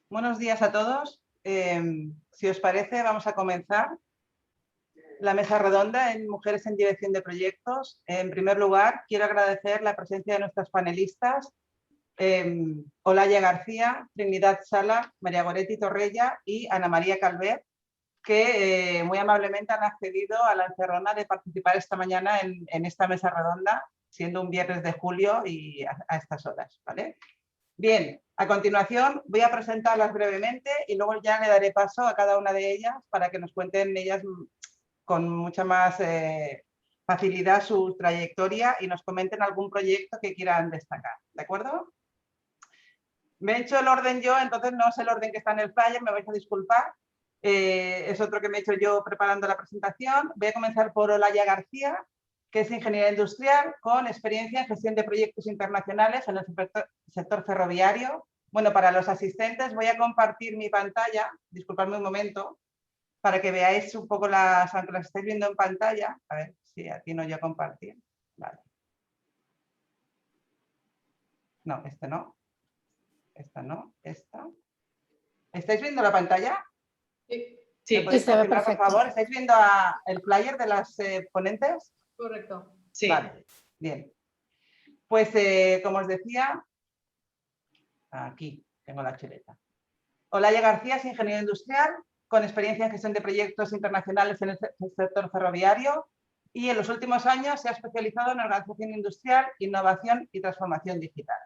Buenos días a todos. Si os parece, vamos a comenzar la mesa redonda en Mujeres en Dirección de Proyectos. En primer lugar, quiero agradecer la presencia de nuestras panelistas, Olaya García, Trinidad Sala, María Goretti Torrella y Ana María Calvet, que muy amablemente han accedido a la encerrona de participar esta mañana en esta mesa redonda, siendo un viernes de julio y a estas horas, ¿vale? Bien, a continuación voy a presentarlas brevemente y luego ya le daré paso a cada una de ellas para que nos cuenten ellas con mucha más facilidad su trayectoria y nos comenten algún proyecto que quieran destacar, ¿de acuerdo? Me he hecho el orden yo, entonces no es el orden que está en el flyer, me vais a disculpar. Es otro que me he hecho yo preparando la presentación. Voy a comenzar por Olaya García, que es ingeniera industrial con experiencia en gestión de proyectos internacionales en el sector ferroviario. Bueno, para los asistentes voy a compartir mi pantalla, disculpadme un momento, para que veáis un poco aunque las estáis viendo en pantalla. A ver si atino yo a compartir. Vale. No, este no. Esta no, esta. ¿Estáis viendo la pantalla? Sí, ¿Me podéis confirmar, por favor? ¿Estáis viendo el flyer de las ponentes? Correcto. Sí. Vale, bien. Pues, como os decía, aquí tengo la chuleta. Olaya García es ingeniero industrial con experiencia en gestión de proyectos internacionales en el sector ferroviario y en los últimos años se ha especializado en organización industrial, innovación y transformación digital.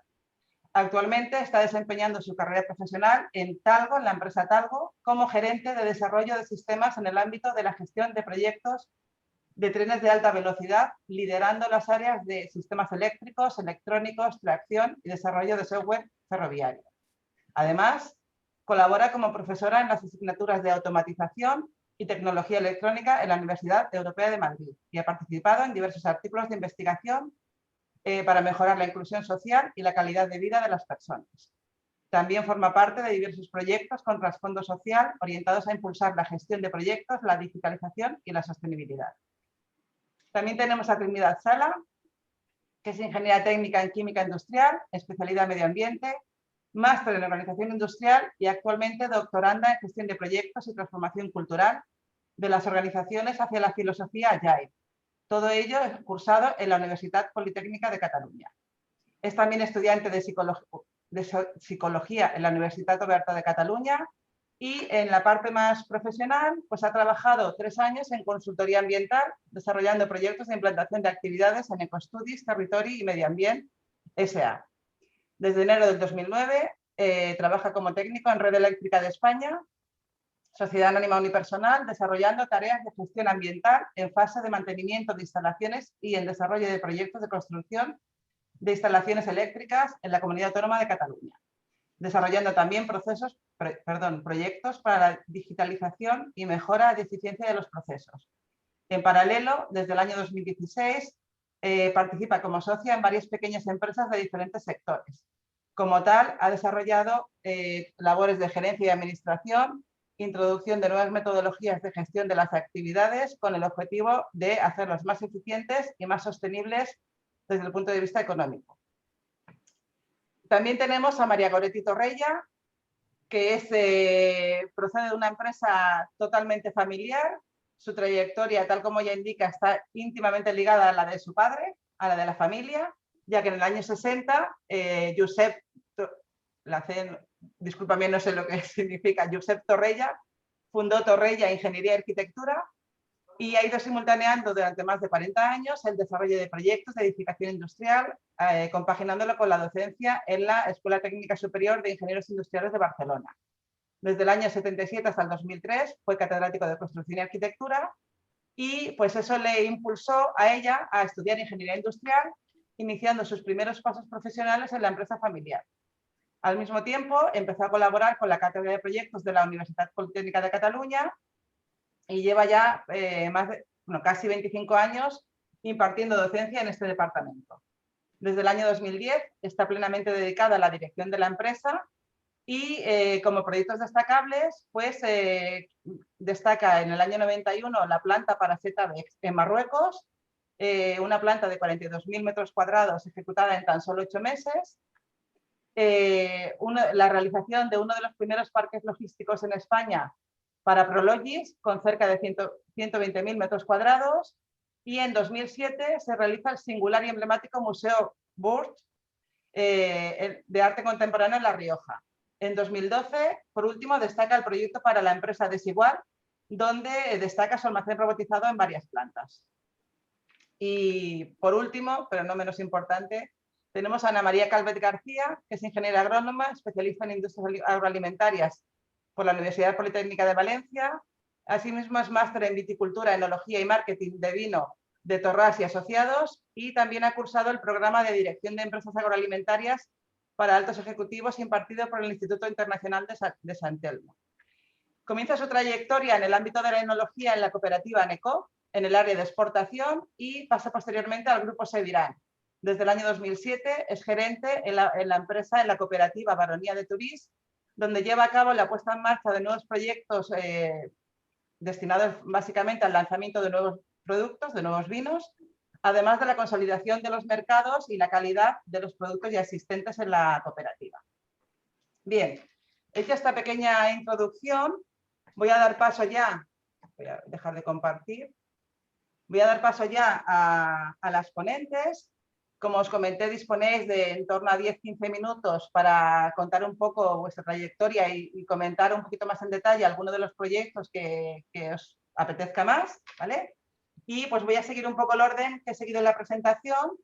Actualmente está desempeñando su carrera profesional en Talgo, en la empresa Talgo, como gerente de desarrollo de sistemas en el ámbito de la gestión de proyectos de trenes de alta velocidad, liderando las áreas de sistemas eléctricos, electrónicos, tracción y desarrollo de software ferroviario. Además, colabora como profesora en las asignaturas de automatización y tecnología electrónica en la Universidad Europea de Madrid y ha participado en diversos artículos de investigación para mejorar la inclusión social y la calidad de vida de las personas. También forma parte de diversos proyectos con trasfondo social orientados a impulsar la gestión de proyectos, la digitalización y la sostenibilidad. También tenemos a Trinidad Sala, que es ingeniera técnica en química industrial, especialidad en medio ambiente, máster en organización industrial y actualmente doctoranda en gestión de proyectos y transformación cultural de las organizaciones hacia la filosofía Agile. Todo ello es cursado en la Universitat Politécnica de Cataluña. Es también estudiante de psicología en la Universitat Oberta de Cataluña y en la parte más profesional pues ha trabajado 3 años en consultoría ambiental desarrollando proyectos de implantación de actividades en Ecostudies, Territori y Medio Ambiente S.A. Desde enero del 2009 trabaja como técnico en Red Eléctrica de España, sociedad anónima unipersonal, desarrollando tareas de gestión ambiental en fase de mantenimiento de instalaciones y en desarrollo de proyectos de construcción de instalaciones eléctricas en la Comunidad Autónoma de Cataluña, desarrollando también proyectos para la digitalización y mejora de eficiencia de los procesos. En paralelo, desde el año 2016, participa como socia en varias pequeñas empresas de diferentes sectores. Como tal, ha desarrollado labores de gerencia y administración, introducción de nuevas metodologías de gestión de las actividades con el objetivo de hacerlas más eficientes y más sostenibles desde el punto de vista económico. También tenemos a María Goretti Torrella, que procede de una empresa totalmente familiar. Su trayectoria, tal como ya indica, está íntimamente ligada a la de su padre, a la de la familia, ya que en el año 60, Josep, discúlpame, no sé lo que significa, Josep Torrella, fundó Torrella Ingeniería y Arquitectura y ha ido simultaneando durante más de 40 años el desarrollo de proyectos de edificación industrial, compaginándolo con la docencia en la Escuela Técnica Superior de Ingenieros Industriales de Barcelona. Desde el año 77 hasta el 2003 fue catedrático de Construcción y Arquitectura y pues eso le impulsó a ella a estudiar Ingeniería Industrial, iniciando sus primeros pasos profesionales en la empresa familiar. Al mismo tiempo, empezó a colaborar con la Cátedra de Proyectos de la Universitat Politécnica de Cataluña y lleva ya casi 25 años impartiendo docencia en este departamento. Desde el año 2010 está plenamente dedicada a la dirección de la empresa y como proyectos destacables, pues destaca en el año 91 la planta para Zetabex en Marruecos, una planta de 42.000 metros cuadrados ejecutada en tan solo 8 meses. la realización de uno de los primeros parques logísticos en España para Prologis, con cerca de 120.000 metros cuadrados, y en 2007 se realiza el singular y emblemático Museo Burch de arte contemporáneo en La Rioja. En 2012, por último, destaca el proyecto para la empresa Desigual, donde destaca su almacén robotizado en varias plantas. Y por último, pero no menos importante, tenemos a Ana María Calvet García, que es ingeniera agrónoma, especialista en industrias agroalimentarias por la Universidad Politécnica de Valencia. Asimismo es máster en viticultura, enología y marketing de vino de Torrás y Asociados, y también ha cursado el programa de dirección de empresas agroalimentarias para altos ejecutivos impartido por el Instituto Internacional de San Telmo. Comienza su trayectoria en el ámbito de la enología en la cooperativa NECO, en el área de exportación, y pasa posteriormente al grupo Sevirán. Desde el año 2007 es gerente en la empresa, en la cooperativa Baronía de Turís, donde lleva a cabo la puesta en marcha de nuevos proyectos destinados básicamente al lanzamiento de nuevos productos, de nuevos vinos, además de la consolidación de los mercados y la calidad de los productos ya existentes en la cooperativa. Bien, hecha esta pequeña introducción, voy a dar paso ya, voy a dejar de compartir, voy a dar paso ya a las ponentes. Como os comenté, disponéis de en torno a 10-15 minutos para contar un poco vuestra trayectoria y comentar un poquito más en detalle algunos de los proyectos que os apetezca más, ¿vale? Y pues voy a seguir un poco el orden que he seguido en la presentación,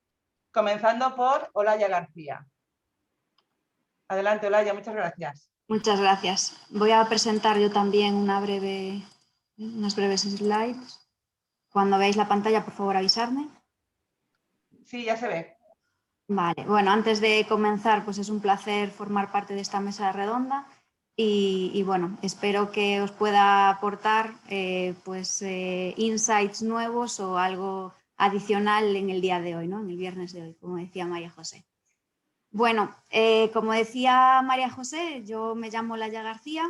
comenzando por Olaya García. Adelante, Olaya, muchas gracias. Muchas gracias. Voy a presentar yo también unas breves slides. Cuando veáis la pantalla, por favor, avisarme. Sí, ya se ve. Vale, bueno, antes de comenzar, pues es un placer formar parte de esta mesa redonda y bueno, espero que os pueda aportar insights nuevos o algo adicional en el día de hoy, ¿no? En el viernes de hoy, como decía María José. Bueno, como decía María José, yo me llamo Olaya García,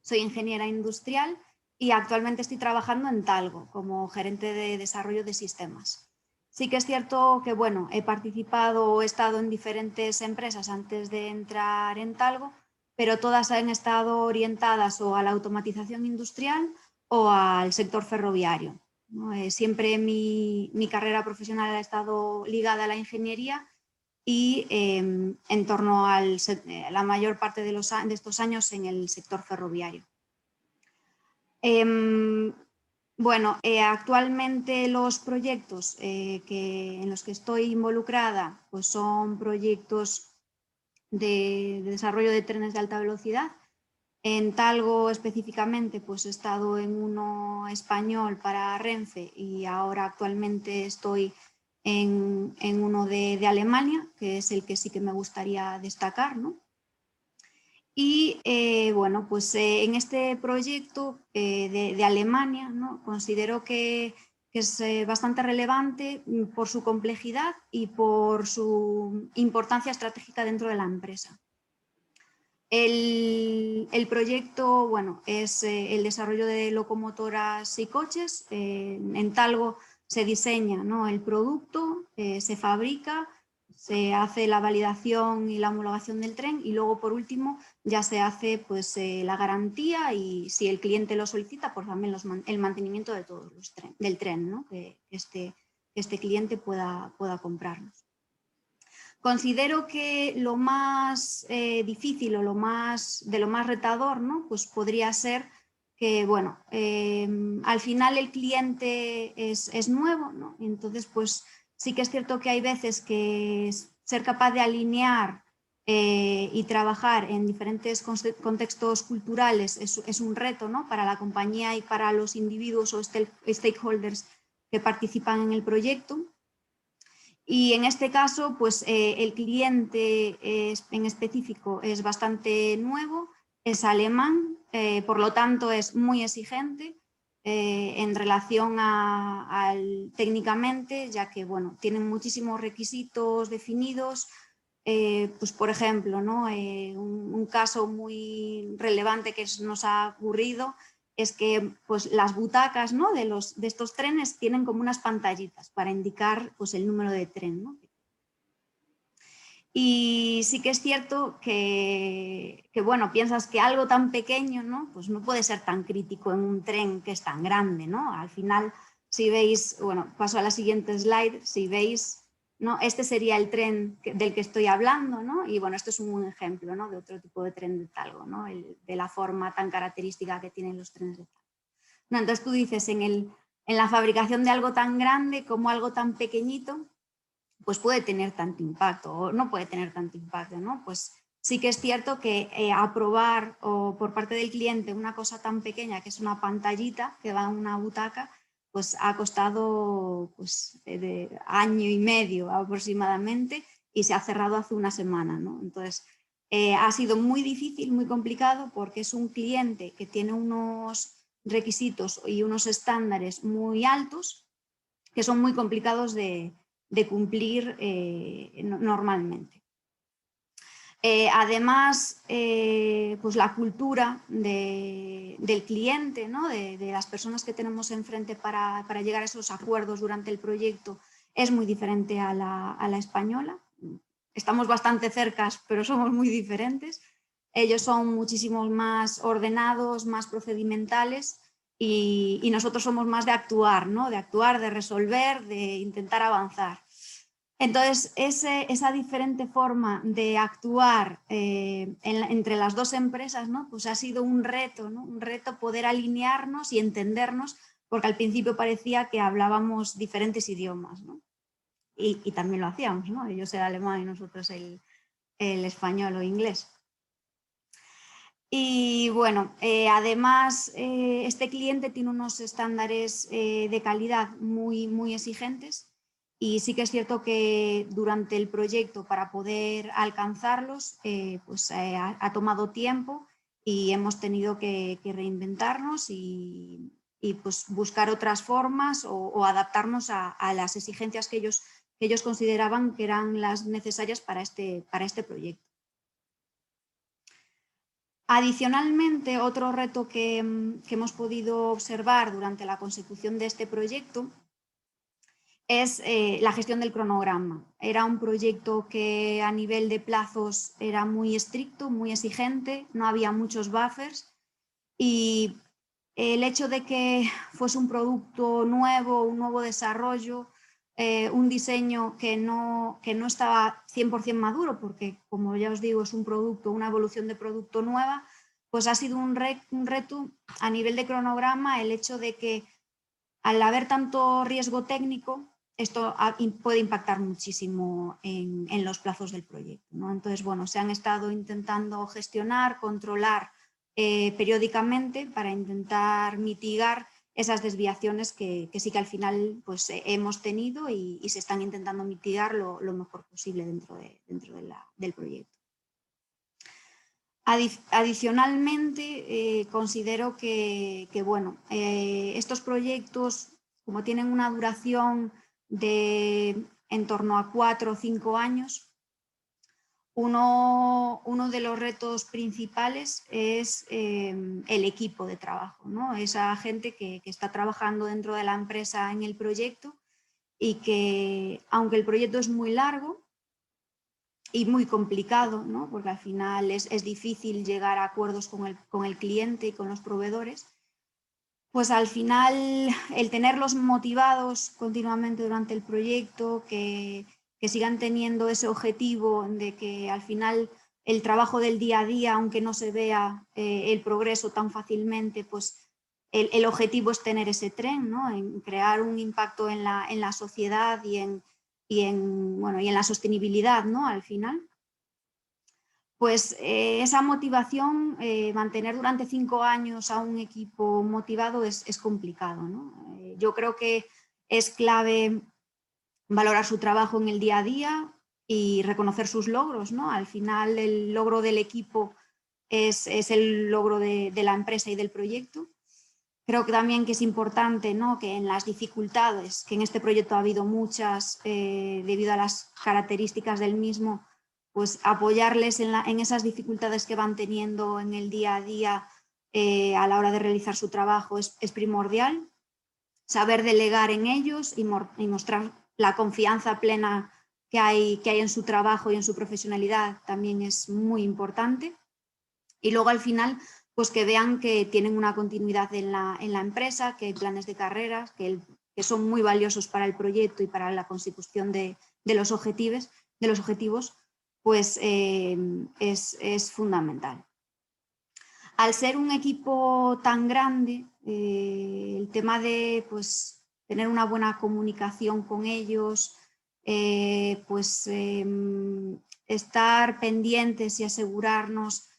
soy ingeniera industrial y actualmente estoy trabajando en Talgo como gerente de desarrollo de sistemas. Sí que es cierto que, bueno, he participado o he estado en diferentes empresas antes de entrar en Talgo, pero todas han estado orientadas o a la automatización industrial o al sector ferroviario, ¿no? Siempre mi carrera profesional ha estado ligada a la ingeniería y en torno a la mayor parte de estos años en el sector ferroviario. Bueno, actualmente los proyectos en los que estoy involucrada pues son proyectos de desarrollo de trenes de alta velocidad. En Talgo específicamente pues he estado en uno español para Renfe y ahora actualmente estoy en uno de Alemania, que es el que sí que me gustaría destacar, ¿no? Y bueno, pues en este proyecto de Alemania, ¿no? Considero que es bastante relevante por su complejidad y por su importancia estratégica dentro de la empresa. El proyecto, bueno, es el desarrollo de locomotoras y coches. En Talgo se diseña, ¿no? El producto, se fabrica, se hace la validación y la homologación del tren y luego, por último, ya se hace pues, la garantía y si el cliente lo solicita, pues también el mantenimiento de todos los del tren, ¿no? que este cliente pueda comprarnos. Considero que lo más difícil o de lo más retador, ¿no? Pues podría ser que, bueno, al final el cliente es nuevo, ¿no? Entonces, pues sí que es cierto que hay veces que ser capaz de alinear y trabajar en diferentes contextos culturales es un reto, ¿no? Para la compañía y para los individuos o stakeholders que participan en el proyecto. Y en este caso, pues el cliente en específico es bastante nuevo, es alemán, por lo tanto es muy exigente en relación técnicamente, ya que bueno, tienen muchísimos requisitos definidos. Pues por ejemplo, ¿no? Un caso muy relevante que nos ha ocurrido es que pues, las butacas, ¿no? de estos trenes tienen como unas pantallitas para indicar pues, el número de tren, ¿no? Y sí que es cierto que, bueno, piensas que algo tan pequeño, ¿no? Pues no puede ser tan crítico en un tren que es tan grande, ¿no? Al final, si veis, bueno, paso a la siguiente slide, si veis, ¿no? Este sería el tren del que estoy hablando, ¿no? Y bueno, esto es un ejemplo, ¿no? De otro tipo de tren de talgo, ¿no? De la forma tan característica que tienen los trenes de talgo. No, entonces tú dices, en la fabricación de algo tan grande como algo tan pequeñito, pues puede tener tanto impacto o no puede tener tanto impacto, ¿no? Pues sí que es cierto que aprobar o por parte del cliente una cosa tan pequeña que es una pantallita que va en una butaca, pues ha costado pues, de año y medio aproximadamente y se ha cerrado hace una semana, ¿no? Entonces, ha sido muy difícil, muy complicado porque es un cliente que tiene unos requisitos y unos estándares muy altos que son muy complicados de cumplir normalmente. Además, pues la cultura del cliente, ¿no? de las personas que tenemos enfrente para llegar a esos acuerdos durante el proyecto es muy diferente a la española. Estamos bastante cercas, pero somos muy diferentes. Ellos son muchísimo más ordenados, más procedimentales y nosotros somos más de actuar, ¿no? De actuar, de resolver, de intentar avanzar. Entonces, esa diferente forma de actuar entre las dos empresas, ¿no? Pues ha sido un reto, ¿no? Un reto poder alinearnos y entendernos, porque al principio parecía que hablábamos diferentes idiomas, ¿no? Y también lo hacíamos, ¿no? Ellos el alemán y nosotros el español o inglés. Y bueno, además este cliente tiene unos estándares de calidad muy, muy exigentes y sí que es cierto que durante el proyecto para poder alcanzarlos pues, ha tomado tiempo y hemos tenido que reinventarnos y pues, buscar otras formas o adaptarnos a las exigencias que ellos consideraban que eran las necesarias para este proyecto. Adicionalmente, otro reto que hemos podido observar durante la consecución de este proyecto es la gestión del cronograma. Era un proyecto que a nivel de plazos era muy estricto, muy exigente, no había muchos buffers y el hecho de que fuese un producto nuevo, un nuevo desarrollo, un diseño que no estaba 100% maduro, porque como ya os digo es un producto, una evolución de producto nueva, pues ha sido un reto a nivel de cronograma el hecho de que al haber tanto riesgo técnico, esto puede impactar muchísimo en los plazos del proyecto, ¿no? Entonces, bueno, se han estado intentando gestionar, controlar periódicamente para intentar mitigar esas desviaciones que sí que al final pues, hemos tenido y se están intentando mitigar lo mejor posible dentro del proyecto. Adicionalmente, considero que bueno, estos proyectos, como tienen una duración de en torno a 4 o 5 años, uno de los retos principales es el equipo de trabajo, ¿no? Esa gente que está trabajando dentro de la empresa en el proyecto y que, aunque el proyecto es muy largo y muy complicado, ¿no? Porque al final es difícil llegar a acuerdos con el cliente y con los proveedores, pues al final el tenerlos motivados continuamente durante el proyecto, que sigan teniendo ese objetivo de que al final el trabajo del día a día, aunque no se vea el progreso tan fácilmente, pues el objetivo es tener ese tren, ¿no? En crear un impacto en la sociedad y en la sostenibilidad, ¿no? Al final. Pues esa motivación, mantener durante 5 años a un equipo motivado es complicado, ¿no? Yo creo que es clave valorar su trabajo en el día a día y reconocer sus logros, ¿no? Al final el logro del equipo es el logro de la empresa y del proyecto. Creo que también que es importante, ¿no? Que en las dificultades, que en este proyecto ha habido muchas debido a las características del mismo, pues apoyarles en esas dificultades que van teniendo en el día a día a la hora de realizar su trabajo es primordial. Saber delegar en ellos y mostrar la confianza plena que hay en su trabajo y en su profesionalidad también es muy importante. Y luego al final, pues que vean que tienen una continuidad en la empresa, que hay planes de carreras, que son muy valiosos para el proyecto y para la consecución de los objetivos, pues es fundamental. Al ser un equipo tan grande, el tema de pues, tener una buena comunicación con ellos, estar pendientes y asegurarnos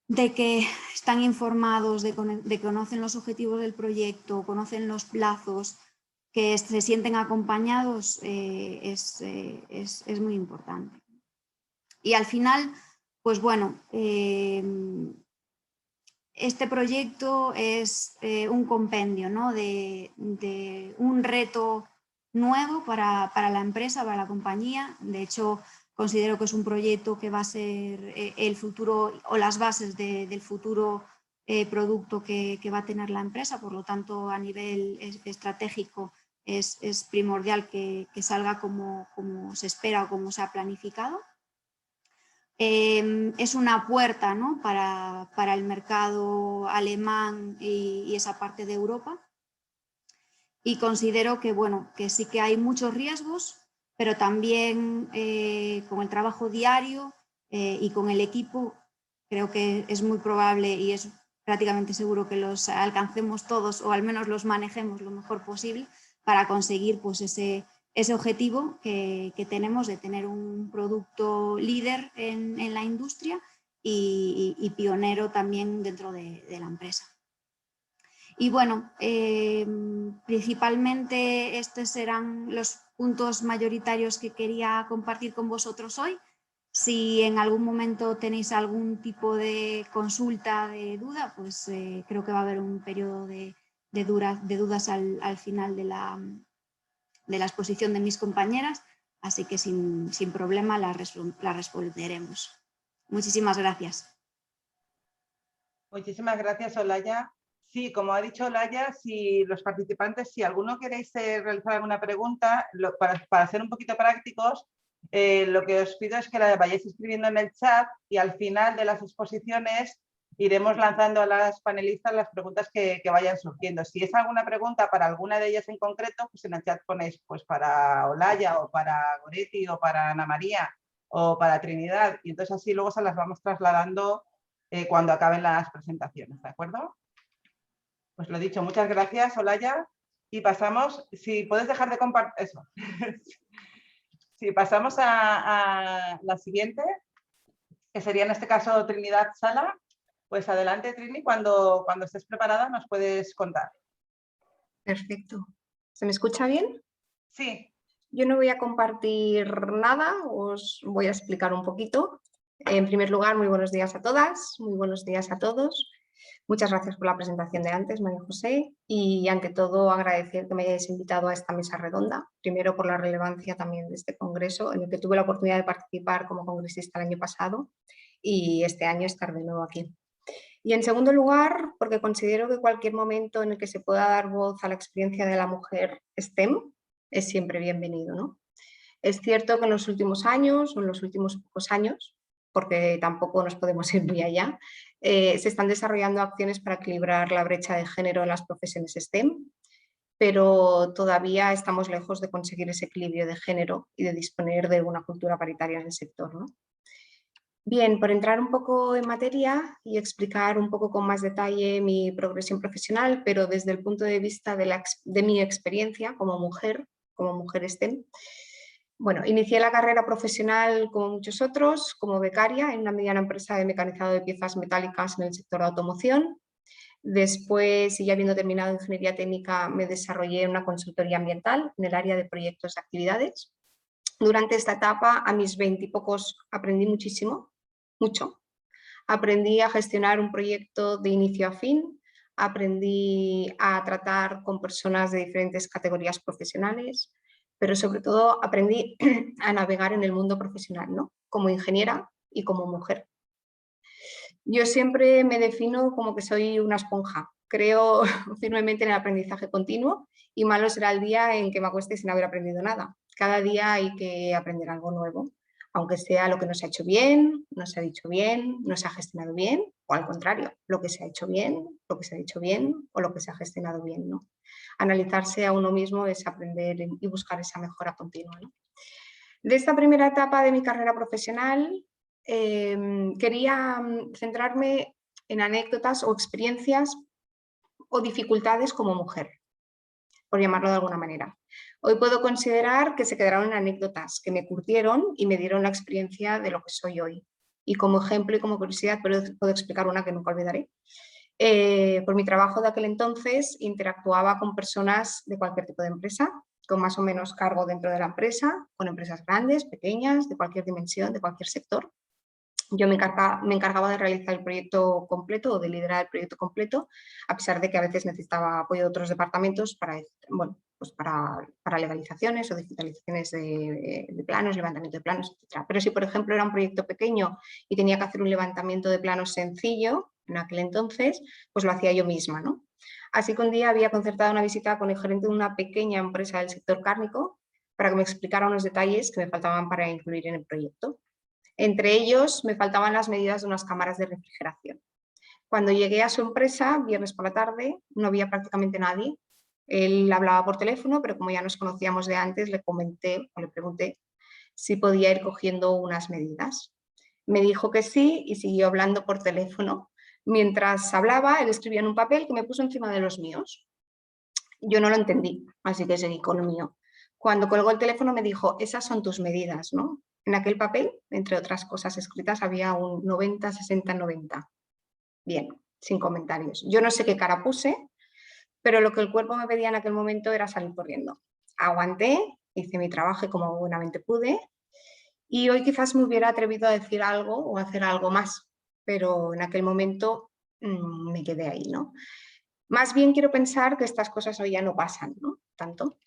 de que están informados, de que conocen los objetivos del proyecto, conocen los plazos, que se sienten acompañados, es muy importante. Y al final, pues bueno, este proyecto es un compendio, ¿no? de un reto nuevo para la empresa, para la compañía. De hecho, considero que es un proyecto que va a ser el futuro o las bases del futuro producto que va a tener la empresa. Por lo tanto, a nivel estratégico es primordial que salga como se espera o como se ha planificado. Es una puerta, ¿no? para el mercado alemán y esa parte de Europa. Y considero que, bueno, que sí que hay muchos riesgos, pero también con el trabajo diario y con el equipo creo que es muy probable y es prácticamente seguro que los alcancemos todos o al menos los manejemos lo mejor posible para conseguir pues, ese objetivo que tenemos de tener un producto líder en la industria y pionero también dentro de la empresa. Y bueno, principalmente estos serán los puntos mayoritarios que quería compartir con vosotros hoy. Si en algún momento tenéis algún tipo de consulta, de duda, pues creo que va a haber un periodo de dudas al final de la exposición de mis compañeras, así que sin problema la responderemos. Muchísimas gracias. Muchísimas gracias, Olaya. Sí, como ha dicho Olaya, si los participantes, si alguno queréis realizar alguna pregunta, para ser un poquito prácticos, lo que os pido es que la vayáis escribiendo en el chat y al final de las exposiciones iremos lanzando a las panelistas las preguntas que vayan surgiendo. Si es alguna pregunta para alguna de ellas en concreto, pues en el chat ponéis pues para Olaya o para Goretti o para Ana María o para Trinidad y entonces así luego se las vamos trasladando cuando acaben las presentaciones, ¿de acuerdo? Pues lo dicho, muchas gracias, Olaya. Y pasamos, si puedes dejar de compartir eso. Si pasamos a la siguiente, que sería en este caso Trinidad Sala, pues adelante, Trini, cuando estés preparada nos puedes contar. Perfecto. ¿Se me escucha bien? Sí. Yo no voy a compartir nada, os voy a explicar un poquito. En primer lugar, muy buenos días a todas, muy buenos días a todos. Muchas gracias por la presentación de antes, María José, y ante todo agradecer que me hayáis invitado a esta mesa redonda, primero por la relevancia también de este congreso, en el que tuve la oportunidad de participar como congresista el año pasado y este año estar de nuevo aquí. Y en segundo lugar, porque considero que cualquier momento en el que se pueda dar voz a la experiencia de la mujer STEM es siempre bienvenido, ¿no? Es cierto que en los últimos años, o en los últimos pocos años, porque tampoco nos podemos ir muy allá, se están desarrollando acciones para equilibrar la brecha de género en las profesiones STEM, pero todavía estamos lejos de conseguir ese equilibrio de género y de disponer de una cultura paritaria en el sector, ¿no? Bien, por entrar un poco en materia y explicar un poco con más detalle mi progresión profesional, pero desde el punto de vista de mi experiencia como mujer STEM. Bueno, inicié la carrera profesional como muchos otros, como becaria en una mediana empresa de mecanizado de piezas metálicas en el sector de automoción. Después, y ya habiendo terminado ingeniería técnica, me desarrollé en una consultoría ambiental en el área de proyectos y actividades. Durante esta etapa, a mis 20 y pocos, aprendí muchísimo, mucho. Aprendí a gestionar un proyecto de inicio a fin, aprendí a tratar con personas de diferentes categorías profesionales, pero sobre todo aprendí a navegar en el mundo profesional, ¿no? Como ingeniera y como mujer. Yo siempre me defino como que soy una esponja. Creo firmemente en el aprendizaje continuo y malo será el día en que me acueste sin haber aprendido nada. Cada día hay que aprender algo nuevo, aunque sea lo que no se ha hecho bien, no se ha dicho bien, no se ha gestionado bien, o al contrario, lo que se ha hecho bien, lo que se ha dicho bien o lo que se ha gestionado bien, ¿no? Analizarse a uno mismo es aprender y buscar esa mejora continua, ¿no? De esta primera etapa de mi carrera profesional, quería centrarme en anécdotas o experiencias o dificultades como mujer, por llamarlo de alguna manera. Hoy puedo considerar que se quedaron en anécdotas que me curtieron y me dieron la experiencia de lo que soy hoy. Y como ejemplo y como curiosidad puedo explicar una que nunca olvidaré. Por mi trabajo de aquel entonces interactuaba con personas de cualquier tipo de empresa, con más o menos cargo dentro de la empresa, con empresas grandes, pequeñas, de cualquier dimensión, de cualquier sector. Yo me encargaba de realizar el proyecto completo o de liderar el proyecto completo, a pesar de que a veces necesitaba apoyo de otros departamentos para, bueno, pues para legalizaciones o digitalizaciones de planos, levantamiento de planos, etc. Pero si, por ejemplo, era un proyecto pequeño y tenía que hacer un levantamiento de planos sencillo, en aquel entonces, pues lo hacía yo misma, ¿no? Así que un día había concertado una visita con el gerente de una pequeña empresa del sector cárnico para que me explicara unos detalles que me faltaban para incluir en el proyecto. Entre ellos, me faltaban las medidas de unas cámaras de refrigeración. Cuando llegué a su empresa, viernes por la tarde, no había prácticamente nadie. Él hablaba por teléfono, pero como ya nos conocíamos de antes, le pregunté si podía ir cogiendo unas medidas. Me dijo que sí y siguió hablando por teléfono. Mientras hablaba, él escribía en un papel que me puso encima de los míos. Yo no lo entendí, así que seguí con lo mío. Cuando colgó el teléfono me dijo, esas son tus medidas, ¿no? En aquel papel, entre otras cosas escritas, había un 90, 60, 90. Bien, sin comentarios. Yo no sé qué cara puse, pero lo que el cuerpo me pedía en aquel momento era salir corriendo. Aguanté, hice mi trabajo como buenamente pude y hoy quizás me hubiera atrevido a decir algo o a hacer algo más, pero en aquel momento me quedé ahí, ¿no? Más bien quiero pensar que estas cosas hoy ya no pasan, ¿no? Tanto.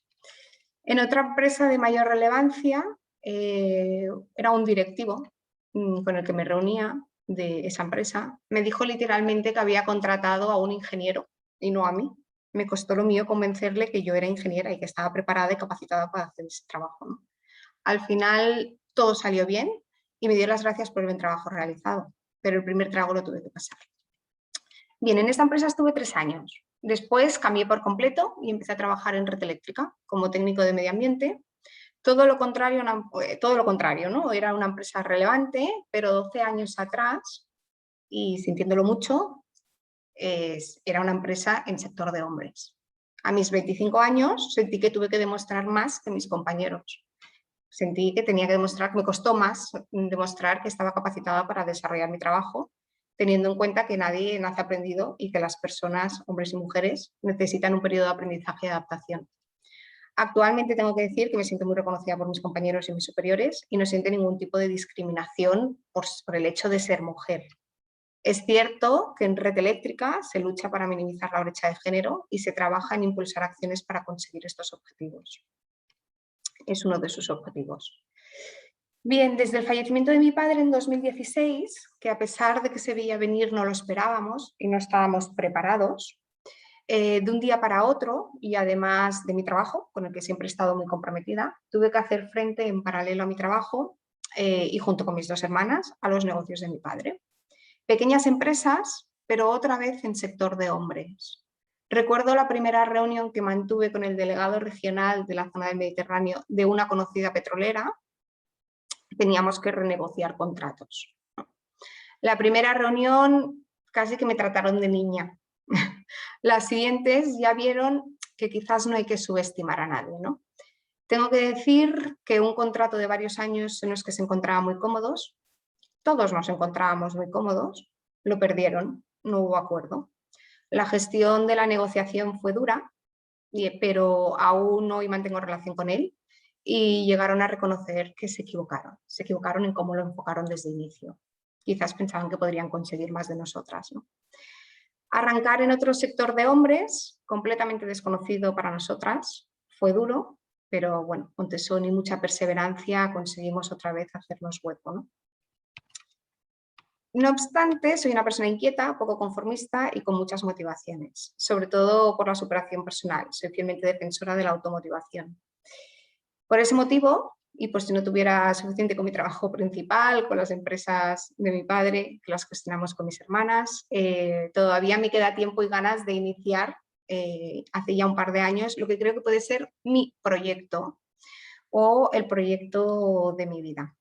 En otra empresa de mayor relevancia, era un directivo con el que me reunía de esa empresa, me dijo literalmente que había contratado a un ingeniero y no a mí. Me costó lo mío convencerle que yo era ingeniera y que estaba preparada y capacitada para hacer ese trabajo, ¿no? Al final todo salió bien y me dio las gracias por el buen trabajo realizado, pero el primer trago lo tuve que pasar. Bien, en esta empresa estuve 3 años. Después cambié por completo y empecé a trabajar en Red Eléctrica como técnico de medio ambiente. Todo lo contrario, ¿no? Era una empresa relevante, pero 12 años atrás, y sintiéndolo mucho, era una empresa en sector de hombres. A mis 25 años sentí que tuve que demostrar más que mis compañeros. Sentí que tenía que demostrar, me costó más demostrar que estaba capacitada para desarrollar mi trabajo, teniendo en cuenta que nadie nace aprendido y que las personas, hombres y mujeres, necesitan un periodo de aprendizaje y adaptación. Actualmente tengo que decir que me siento muy reconocida por mis compañeros y mis superiores y no siento ningún tipo de discriminación por el hecho de ser mujer. Es cierto que en Red Eléctrica se lucha para minimizar la brecha de género y se trabaja en impulsar acciones para conseguir estos objetivos. Es uno de sus objetivos. Bien, desde el fallecimiento de mi padre en 2016, que a pesar de que se veía venir no lo esperábamos y no estábamos preparados, de un día para otro, y además de mi trabajo, con el que siempre he estado muy comprometida, tuve que hacer frente en paralelo a mi trabajo y junto con mis 2 hermanas a los negocios de mi padre. Pequeñas empresas, pero otra vez en sector de hombres. Recuerdo la primera reunión que mantuve con el delegado regional de la zona del Mediterráneo de una conocida petrolera. Teníamos que renegociar contratos. La primera reunión casi que me trataron de niña. Las siguientes ya vieron que quizás no hay que subestimar a nadie, ¿no? Tengo que decir que un contrato de varios años en los que se encontraban muy cómodos, todos nos encontrábamos muy cómodos, lo perdieron, no hubo acuerdo. La gestión de la negociación fue dura, pero aún hoy mantengo relación con él y llegaron a reconocer que se equivocaron en cómo lo enfocaron desde el inicio. Quizás pensaban que podrían conseguir más de nosotras, ¿no? Arrancar en otro sector de hombres, completamente desconocido para nosotras, fue duro, pero bueno, con tesón y mucha perseverancia conseguimos otra vez hacernos hueco, ¿no? No obstante, soy una persona inquieta, poco conformista y con muchas motivaciones, sobre todo por la superación personal. Soy fielmente defensora de la automotivación. Por ese motivo, y por si no tuviera suficiente con mi trabajo principal, con las empresas de mi padre, que las gestionamos con mis hermanas, todavía me queda tiempo y ganas de iniciar, hace ya un par de años, lo que creo que puede ser mi proyecto o el proyecto de mi vida.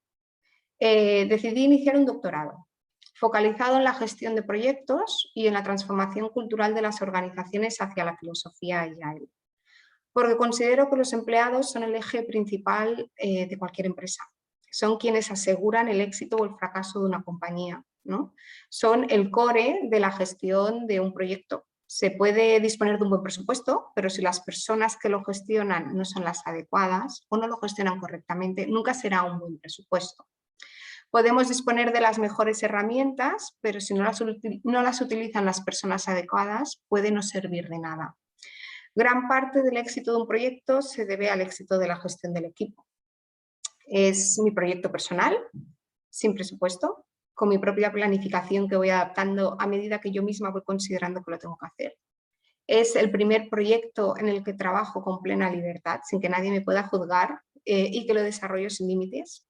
Decidí iniciar un doctorado focalizado en la gestión de proyectos y en la transformación cultural de las organizaciones hacia la filosofía Agile, porque considero que los empleados son el eje principal de cualquier empresa. Son quienes aseguran el éxito o el fracaso de una compañía, ¿no? Son el core de la gestión de un proyecto. Se puede disponer de un buen presupuesto, pero si las personas que lo gestionan no son las adecuadas o no lo gestionan correctamente, nunca será un buen presupuesto. Podemos disponer de las mejores herramientas, pero si no las utilizan las personas adecuadas, puede no servir de nada. Gran parte del éxito de un proyecto se debe al éxito de la gestión del equipo. Es mi proyecto personal, sin presupuesto, con mi propia planificación que voy adaptando a medida que yo misma voy considerando que lo tengo que hacer. Es el primer proyecto en el que trabajo con plena libertad, sin que nadie me pueda juzgar y que lo desarrollo sin límites.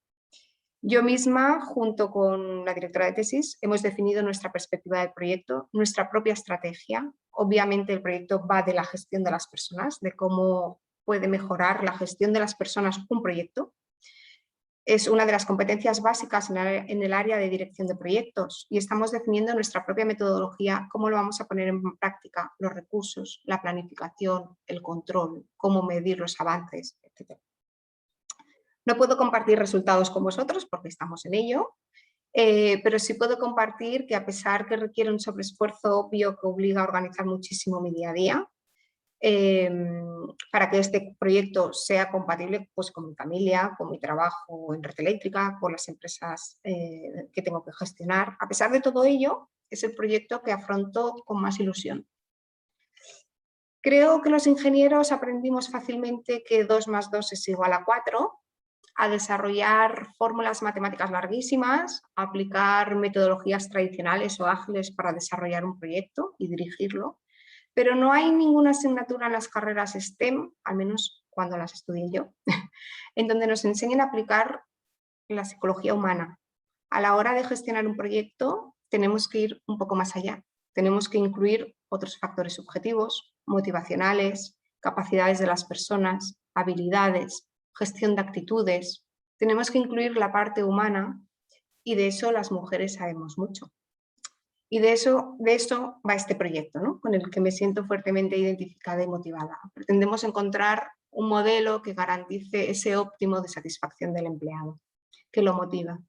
Yo misma, junto con la directora de tesis, hemos definido nuestra perspectiva del proyecto, nuestra propia estrategia. Obviamente el proyecto va de la gestión de las personas, de cómo puede mejorar la gestión de las personas un proyecto. Es una de las competencias básicas en el área de dirección de proyectos y estamos definiendo nuestra propia metodología, cómo lo vamos a poner en práctica, los recursos, la planificación, el control, cómo medir los avances, etc. No puedo compartir resultados con vosotros porque estamos en ello, pero sí puedo compartir que a pesar que requiere un sobreesfuerzo obvio que obliga a organizar muchísimo mi día a día, para que este proyecto sea compatible pues, con mi familia, con mi trabajo en red eléctrica, con las empresas que tengo que gestionar. A pesar de todo ello, es el proyecto que afronto con más ilusión. Creo que los ingenieros aprendimos fácilmente que 2 más 2 es igual a 4, a desarrollar fórmulas matemáticas larguísimas, a aplicar metodologías tradicionales o ágiles para desarrollar un proyecto y dirigirlo, pero no hay ninguna asignatura en las carreras STEM, al menos cuando las estudié yo, en donde nos enseñen a aplicar la psicología humana. A la hora de gestionar un proyecto tenemos que ir un poco más allá, tenemos que incluir otros factores subjetivos, motivacionales, capacidades de las personas, habilidades, gestión de actitudes. Tenemos que incluir la parte humana y de eso las mujeres sabemos mucho. Y de eso va este proyecto, ¿no? Con el que me siento fuertemente identificada y motivada. Pretendemos encontrar un modelo que garantice ese óptimo de satisfacción del empleado, que lo motiva.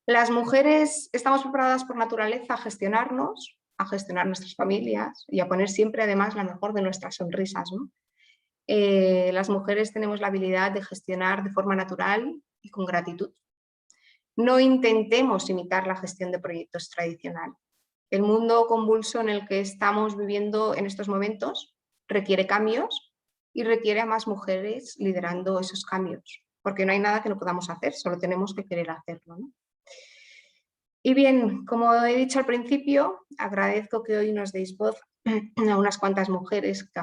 Las mujeres estamos preparadas por naturaleza a gestionarnos, a gestionar nuestras familias y a poner siempre además la mejor de nuestras sonrisas, ¿no? Las mujeres tenemos la habilidad de gestionar de forma natural y con gratitud. No intentemos imitar la gestión de proyectos tradicional. El mundo convulso en el que estamos viviendo en estos momentos requiere cambios y requiere a más mujeres liderando esos cambios, porque no hay nada que no podamos hacer, solo tenemos que querer hacerlo, ¿no? Y bien, como he dicho al principio, agradezco que hoy nos deis voz a unas cuantas mujeres que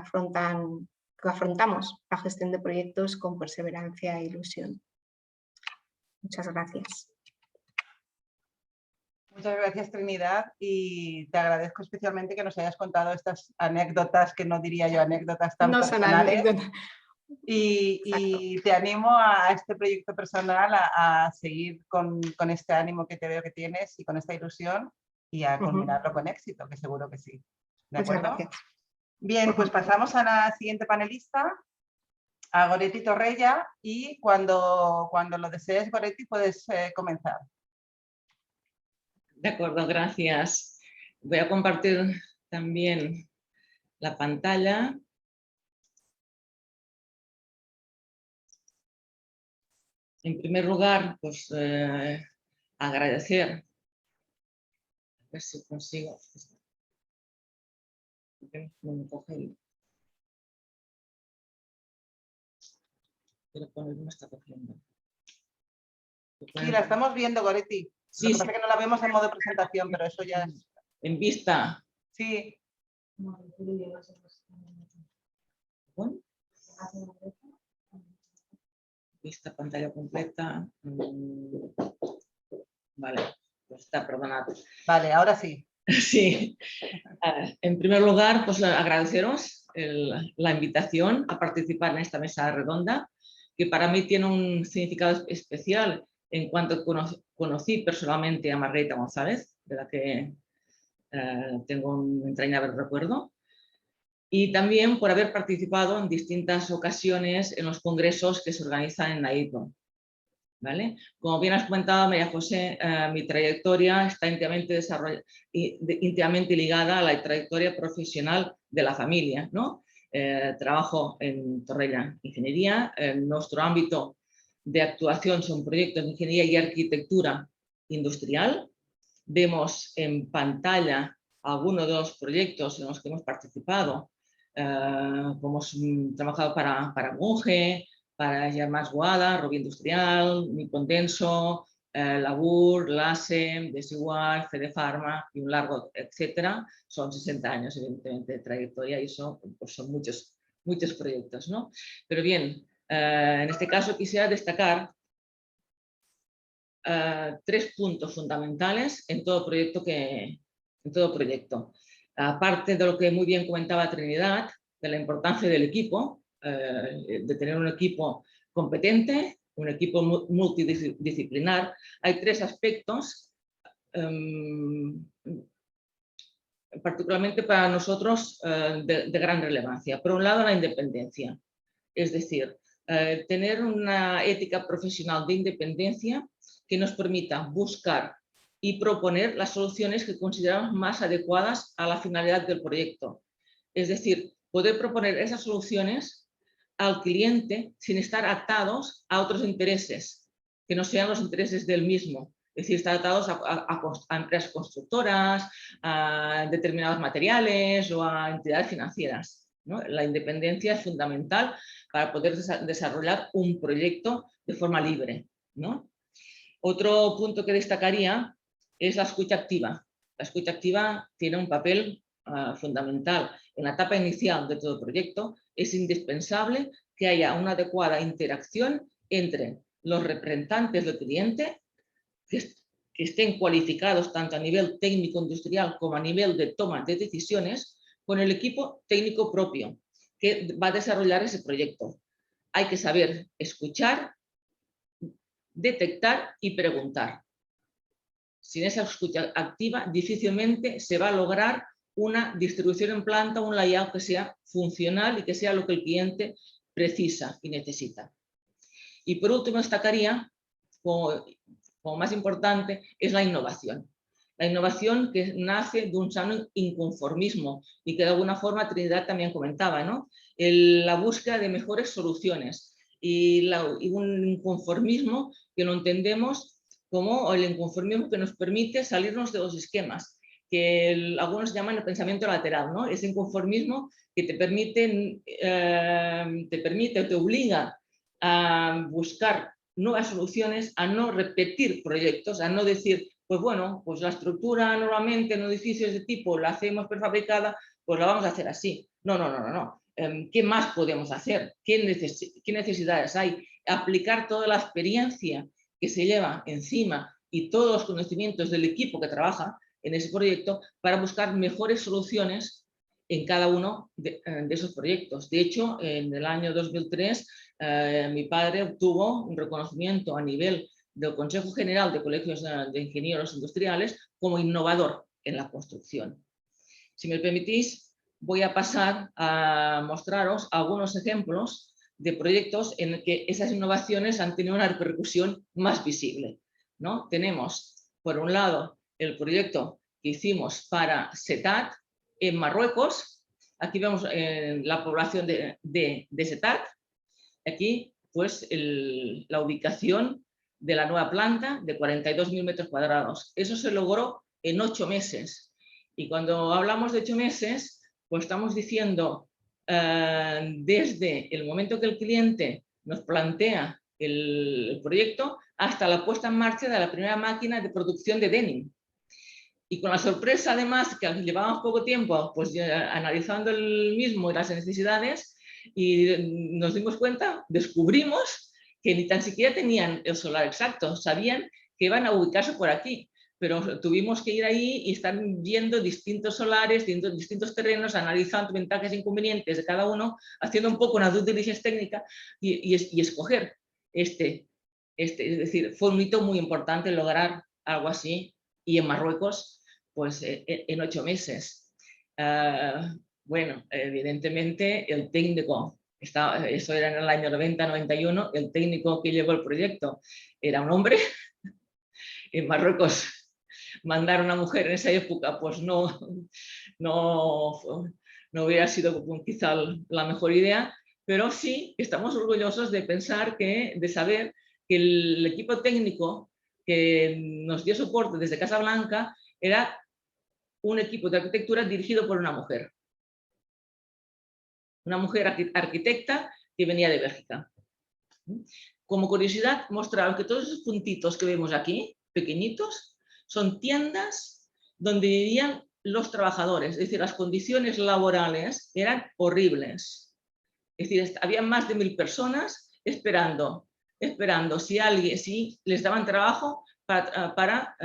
afrontamos la gestión de proyectos con perseverancia e ilusión. Muchas gracias. Muchas gracias, Trinidad, y te agradezco especialmente que nos hayas contado estas anécdotas, que no diría yo anécdotas tan personales. Y te animo a este proyecto personal a seguir con este ánimo que te veo que tienes y con esta ilusión y a culminarlo con éxito, que seguro que sí. ¿De acuerdo? Muchas gracias. Bien, pues pasamos a la siguiente panelista, a Goretti Torrella, y cuando lo desees, Goretti, puedes comenzar. De acuerdo, gracias. Voy a compartir también la pantalla. En primer lugar, pues agradecer. A ver si consigo. No me coge el... Pero con él no me está cogiendo. Sí, la estamos viendo, Goretti. Sí, Lo que sí, pasa es que no la vemos en modo presentación, pero eso ya es... en vista. Sí, Bueno, vista pantalla completa. Vale, pues está perdonado. vale, ahora sí. Sí. En primer lugar, pues agradeceros la invitación a participar en esta mesa redonda, que para mí tiene un significado especial en cuanto conocí personalmente a Margarita González, de la que tengo un entrañable recuerdo, y también por haber participado en distintas ocasiones en los congresos que se organizan en NAITO. ¿Vale? Como bien has comentado, María José, mi trayectoria está íntimamente ligada a la trayectoria profesional de la familia, ¿no? Trabajo en Torrella Ingeniería. Nuestro ámbito de actuación son proyectos de ingeniería y arquitectura industrial. Vemos en pantalla algunos de los proyectos en los que hemos participado, como hemos trabajado para Bunge, para Germans Guada, Rubí Industrial, Nippon Denso, Labur, LASE, Desigual, Fede Pharma y un largo etcétera. Son 60 años, evidentemente, de trayectoria y eso pues son muchos proyectos, ¿no? Pero bien, en este caso quisiera destacar 3 puntos fundamentales en todo proyecto. Aparte de lo que muy bien comentaba Trinidad, de la importancia del equipo, de tener un equipo competente, un equipo multidisciplinar, hay 3 aspectos particularmente para nosotros de gran relevancia. Por un lado, la independencia, es decir, tener una ética profesional de independencia que nos permita buscar y proponer las soluciones que consideramos más adecuadas a la finalidad del proyecto. Es decir, poder proponer esas soluciones al cliente sin estar atados a otros intereses, que no sean los intereses del mismo. Es decir, estar atados a empresas constructoras, a determinados materiales o a entidades financieras, ¿no? La independencia es fundamental para poder desarrollar un proyecto de forma libre, ¿no? Otro punto que destacaría es la escucha activa. La escucha activa tiene un papel fundamental. En la etapa inicial de todo proyecto es indispensable que haya una adecuada interacción entre los representantes del cliente, que estén cualificados tanto a nivel técnico industrial como a nivel de toma de decisiones, con el equipo técnico propio que va a desarrollar ese proyecto. Hay que saber escuchar, detectar y preguntar. Sin esa escucha activa, difícilmente se va a lograr una distribución en planta, un layout que sea funcional y que sea lo que el cliente precisa y necesita. Y por último, destacaría, como más importante, es la innovación. La innovación que nace de un sano inconformismo y que de alguna forma Trinidad también comentaba, ¿no? La búsqueda de mejores soluciones y un inconformismo que lo entendemos como el inconformismo que nos permite salirnos de los esquemas, que algunos llaman el pensamiento lateral, ¿no? Ese inconformismo que te permite o te obliga a buscar nuevas soluciones, a no repetir proyectos, a no decir, pues bueno, pues la estructura normalmente en un edificio de este tipo la hacemos prefabricada, pues la vamos a hacer así. No. ¿Qué más podemos hacer? ¿Qué necesidades hay? Aplicar toda la experiencia que se lleva encima y todos los conocimientos del equipo que trabaja en ese proyecto para buscar mejores soluciones en cada uno de esos proyectos. De hecho, en el año 2003, mi padre obtuvo un reconocimiento a nivel del Consejo General de Colegios de Ingenieros Industriales como innovador en la construcción. Si me permitís, voy a pasar a mostraros algunos ejemplos de proyectos en que esas innovaciones han tenido una repercusión más visible, ¿no? Tenemos, por un lado, el proyecto que hicimos para Setat en Marruecos. Aquí vemos la población de Setat. Aquí, pues, la ubicación de la nueva planta de 42.000 metros cuadrados. Eso se logró en 8 meses. Y cuando hablamos de 8 meses, pues estamos diciendo desde el momento que el cliente nos plantea el proyecto hasta la puesta en marcha de la primera máquina de producción de denim. Y con la sorpresa, además, que llevábamos poco tiempo pues, analizando el mismo y las necesidades, y nos dimos cuenta, descubrimos que ni tan siquiera tenían el solar exacto, sabían que iban a ubicarse por aquí, pero tuvimos que ir ahí y estar viendo distintos solares, distintos terrenos, analizando ventajas e inconvenientes de cada uno, haciendo un poco una due diligence técnica y escoger este. Es decir, fue un hito muy importante lograr algo así, y en Marruecos, pues en 8 meses. Bueno, evidentemente el técnico, eso era en el año 90-91, el técnico que llevó el proyecto era un hombre. En Marruecos mandar a una mujer en esa época pues no hubiera sido quizá la mejor idea, pero sí estamos orgullosos de pensar de saber que el equipo técnico que nos dio soporte desde Casablanca era un equipo de arquitectura dirigido por una mujer arquitecta que venía de Bélgica. Como curiosidad, mostraron que todos esos puntitos que vemos aquí, pequeñitos, son tiendas donde vivían los trabajadores, es decir, las condiciones laborales eran horribles. Es decir, había más de 1000 personas esperando si les daban trabajo para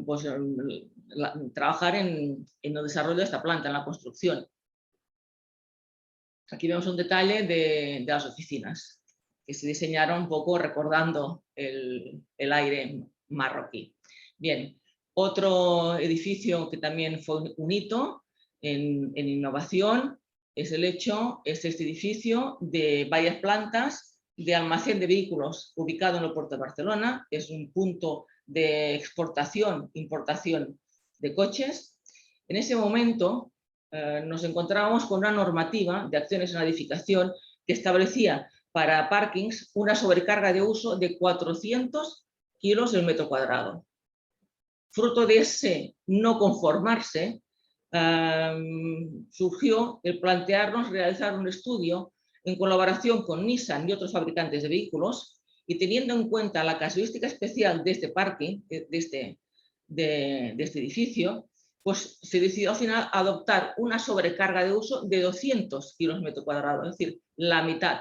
pues, trabajar en el desarrollo de esta planta, en la construcción. Aquí vemos un detalle de las oficinas, que se diseñaron un poco recordando el aire marroquí. Bien, otro edificio que también fue un hito en innovación es este edificio de varias plantas de almacén de vehículos ubicado en el puerto de Barcelona. Es un punto de exportación, importación de coches. En ese momento nos encontrábamos con una normativa de acciones en la edificación que establecía para parkings una sobrecarga de uso de 400 kilos el metro cuadrado. Fruto de ese no conformarse, surgió el plantearnos realizar un estudio en colaboración con Nissan y otros fabricantes de vehículos, y teniendo en cuenta la casuística especial de este parking, de este edificio, pues se decidió al final adoptar una sobrecarga de uso de 200 kilos metro cuadrado, es decir, la mitad,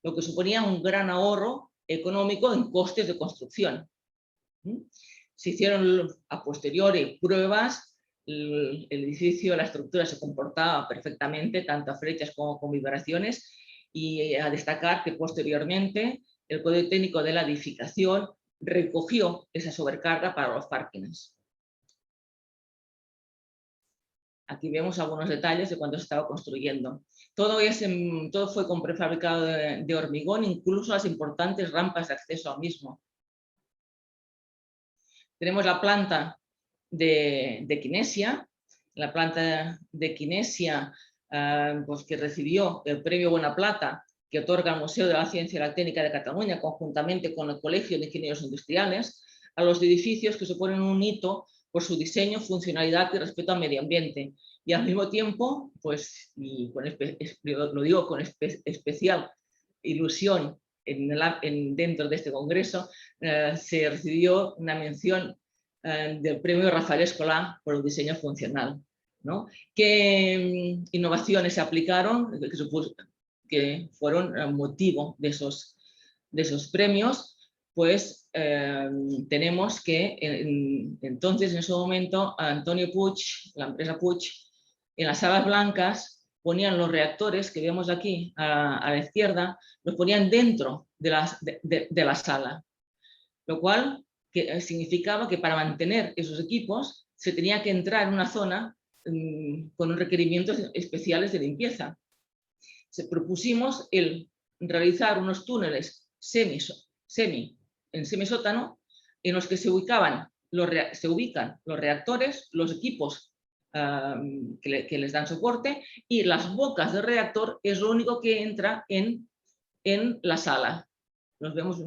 lo que suponía un gran ahorro económico en costes de construcción. Se hicieron a posteriori pruebas, el edificio, la estructura se comportaba perfectamente, tanto a flechas como con vibraciones, y a destacar que posteriormente el Código Técnico de la Edificación recogió esa sobrecarga para los parkings. Aquí vemos algunos detalles de cuando se estaba construyendo. Todo fue con prefabricado de hormigón, incluso las importantes rampas de acceso al mismo. Tenemos la planta de Kinesia, la planta de Kinesia pues que recibió el premio Buena Plata que otorga el Museo de la Ciencia y la Técnica de Cataluña conjuntamente con el Colegio de Ingenieros Industriales, a los edificios que suponen un hito por su diseño, funcionalidad y respeto al medio ambiente. Y al mismo tiempo, pues, lo digo con especial ilusión dentro de este congreso, se recibió una mención del premio Rafael Escolà por el diseño funcional, ¿no? ¿Qué innovaciones se aplicaron que fueron motivo de esos premios? Pues tenemos que entonces en ese momento Antonio Puig, la empresa Puig, en las salas blancas ponían los reactores que vemos aquí a la izquierda, los ponían dentro de la sala, lo cual significaba que para mantener esos equipos se tenía que entrar en una zona con requerimientos especiales de limpieza. Propusimos realizar unos túneles en semisótano en los que se ubican los reactores, los equipos que les dan soporte, y las bocas del reactor es lo único que entra en la sala. Los vemos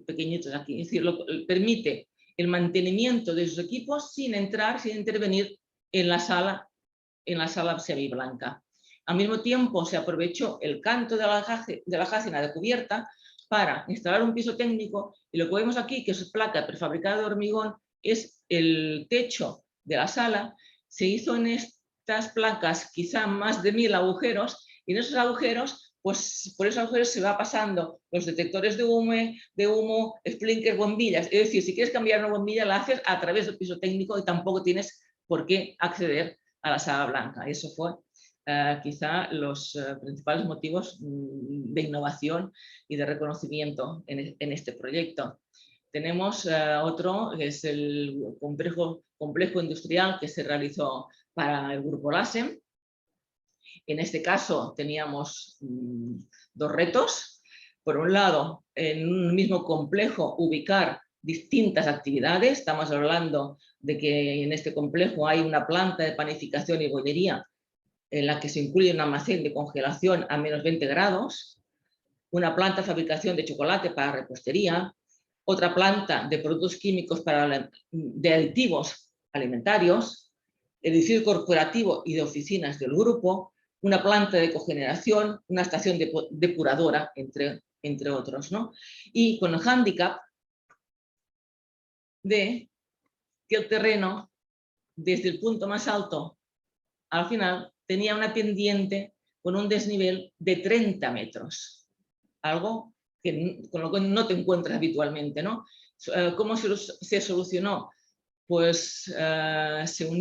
pequeñitos aquí, es decir, permite el mantenimiento de esos equipos sin intervenir en la sala semiblanca. Al mismo tiempo se aprovechó el canto de la jácina de cubierta para instalar un piso técnico, y lo que vemos aquí, que es placa prefabricada de hormigón, es el techo de la sala. Se hizo en estas placas quizá más de 1000 agujeros, y en esos agujeros, pues por esos agujeros se va pasando los detectores de humo, sprinkler, bombillas. Es decir, si quieres cambiar una bombilla, la haces a través del piso técnico y tampoco tienes por qué acceder a la sala blanca. Eso fue quizá los principales motivos de innovación y de reconocimiento en este proyecto. Tenemos otro, que es el complejo industrial que se realizó para el grupo LASEM. En este caso teníamos dos retos. Por un lado, en un mismo complejo ubicar distintas actividades. Estamos hablando de que en este complejo hay una planta de panificación y bollería en la que se incluye un almacén de congelación a menos 20 grados, una planta de fabricación de chocolate para repostería, otra planta de productos químicos de aditivos alimentarios, el edificio corporativo y de oficinas del grupo, una planta de cogeneración, una estación depuradora, entre otros, ¿no? Y con el hándicap de que el terreno, desde el punto más alto al final, tenía una pendiente con un desnivel de 30 metros, algo con lo que no te encuentras habitualmente, ¿no? ¿Cómo se solucionó? Pues se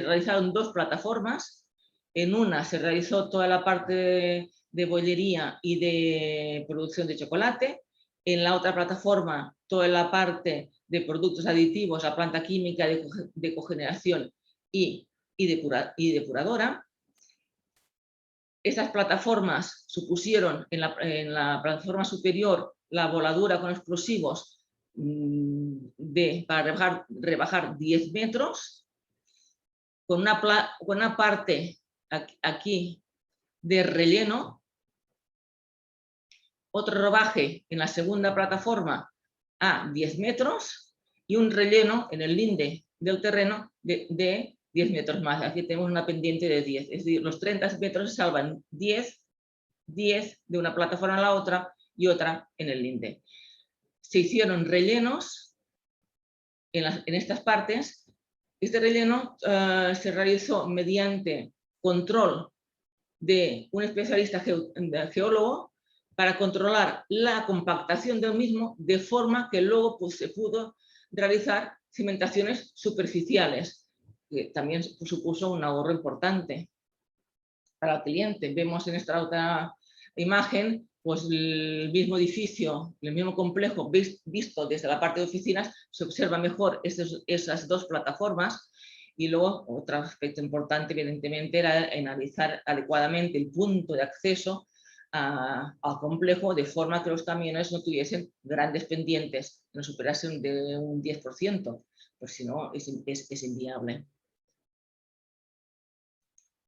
realizaron dos plataformas. En una se realizó toda la parte de bollería y de producción de chocolate. En la otra plataforma, toda la parte de productos aditivos, la planta química de cogeneración y depuradora. Estas plataformas supusieron en la plataforma superior la voladura con explosivos para rebajar 10 metros, con una parte aquí de relleno, otro rebaje en la segunda plataforma a 10 metros y un relleno en el linde del terreno de 10 metros más. Aquí tenemos una pendiente de 10, es decir, los 30 metros se salvan 10 de una plataforma a la otra y otra en el linde. Se hicieron rellenos en estas partes. Este relleno se realizó mediante control de un especialista geólogo para controlar la compactación del mismo, de forma que luego pues, se pudo realizar cimentaciones superficiales, que también supuso un ahorro importante para el cliente. Vemos en esta otra imagen pues el mismo edificio, el mismo complejo visto desde la parte de oficinas, se observa mejor esas dos plataformas. Y luego otro aspecto importante evidentemente era analizar adecuadamente el punto de acceso al complejo, de forma que los camiones no tuviesen grandes pendientes, no superasen de un 10%, pues si no es inviable.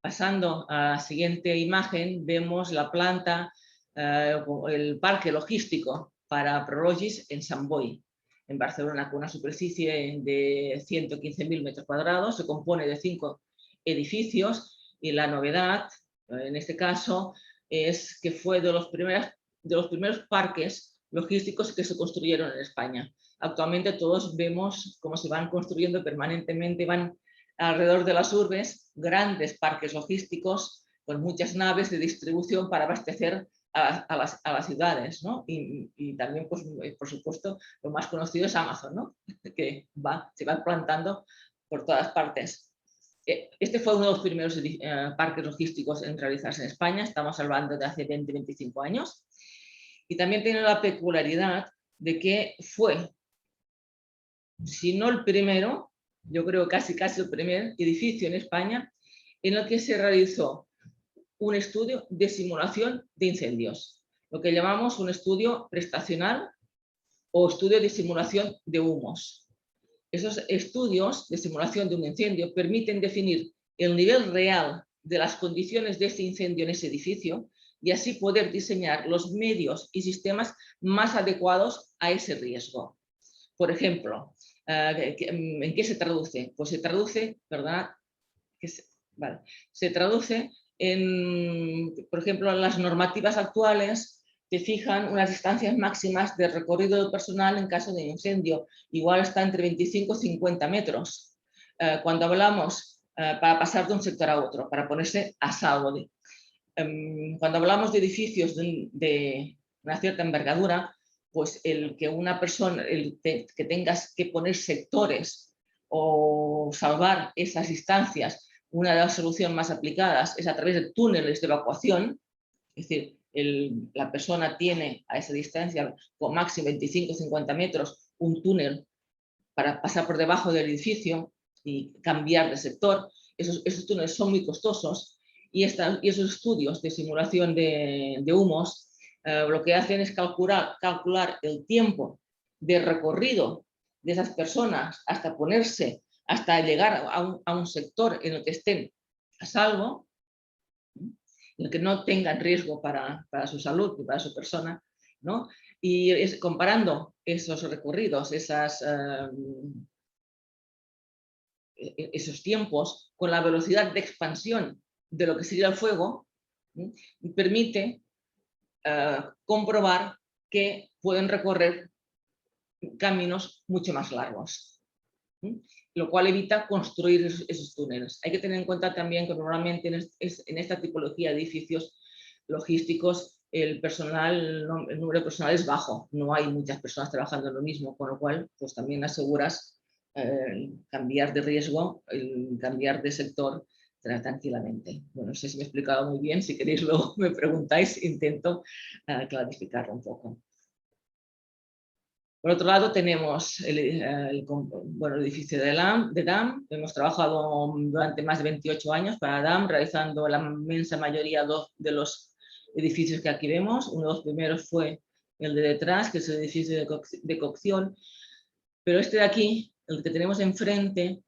Pasando a la siguiente imagen, vemos la planta, el parque logístico para Prologis en Sant Boi, en Barcelona, con una superficie de 115.000 metros cuadrados. Se compone de 5 edificios y la novedad, en este caso, es que fue de los primeros parques logísticos que se construyeron en España. Actualmente todos vemos cómo se van construyendo permanentemente, van alrededor de las urbes, grandes parques logísticos con muchas naves de distribución para abastecer a las ciudades, ¿no? Y también, pues, por supuesto, lo más conocido es Amazon, ¿no? Que se va plantando por todas partes. Este fue uno de los primeros parques logísticos en realizarse en España, estamos hablando de hace 20-25 años, y también tiene la peculiaridad de que fue, si no el primero, yo creo casi el primer edificio en España en el que se realizó un estudio de simulación de incendios, lo que llamamos un estudio prestacional o estudio de simulación de humos. Esos estudios de simulación de un incendio permiten definir el nivel real de las condiciones de este incendio en ese edificio y así poder diseñar los medios y sistemas más adecuados a ese riesgo. Por ejemplo, ¿en qué se traduce? Pues se traduce, ¿verdad? Se traduce en, por ejemplo, en las normativas actuales te fijan unas distancias máximas de recorrido del personal en caso de incendio. Igual está entre 25 y 50 metros. Cuando hablamos para pasar de un sector a otro, para ponerse a salvo. Cuando hablamos de edificios de una cierta envergadura, pues el que una persona, que tengas que poner sectores o salvar esas distancias, una de las soluciones más aplicadas es a través de túneles de evacuación, es decir, la persona tiene a esa distancia, con máximo 25 o 50 metros, un túnel para pasar por debajo del edificio y cambiar de sector. Esos túneles son muy costosos y esos estudios de simulación de humos lo que hacen es calcular el tiempo de recorrido de esas personas hasta llegar a un sector en el que estén a salvo, en el que no tengan riesgo para su salud y para su persona, ¿no? Y comparando esos recorridos, esos tiempos con la velocidad de expansión de lo que sería el fuego, permite comprobar que pueden recorrer caminos mucho más largos, lo cual evita construir esos túneles. Hay que tener en cuenta también que normalmente en esta tipología de edificios logísticos el número de personal es bajo, no hay muchas personas trabajando en lo mismo, con lo cual pues también aseguras cambiar de riesgo, cambiar de sector tranquilamente. Bueno, no sé si me he explicado muy bien, si queréis luego me preguntáis, intento clarificarlo un poco. Por otro lado tenemos el edificio de DAM. Hemos trabajado durante más de 28 años para DAM, realizando la inmensa mayoría de los edificios que aquí vemos. Uno de los primeros fue el de detrás, que es el edificio de cocción, pero este de aquí, el que tenemos enfrente,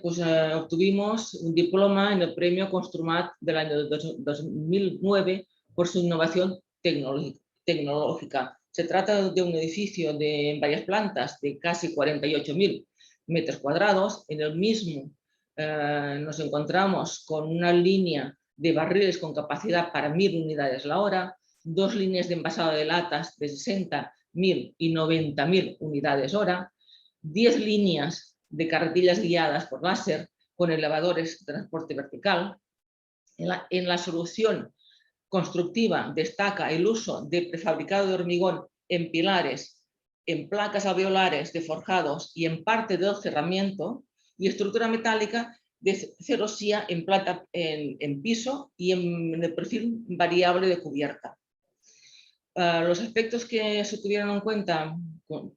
pues obtuvimos un diploma en el premio Construmat del año 2009 por su innovación tecnológica. Se trata de un edificio en varias plantas de casi 48.000 metros cuadrados. En el mismo nos encontramos con una línea de barriles con capacidad para 1.000 unidades la hora, 2 líneas de envasado de latas de 60.000 y 90.000 unidades hora, 10 líneas de carretillas guiadas por láser con elevadores de transporte vertical. En la solución constructiva destaca el uso de prefabricado de hormigón en pilares, en placas alveolares de forjados y en parte del cerramiento, y estructura metálica de celosía en piso y en el perfil variable de cubierta. Los aspectos que se tuvieron en cuenta,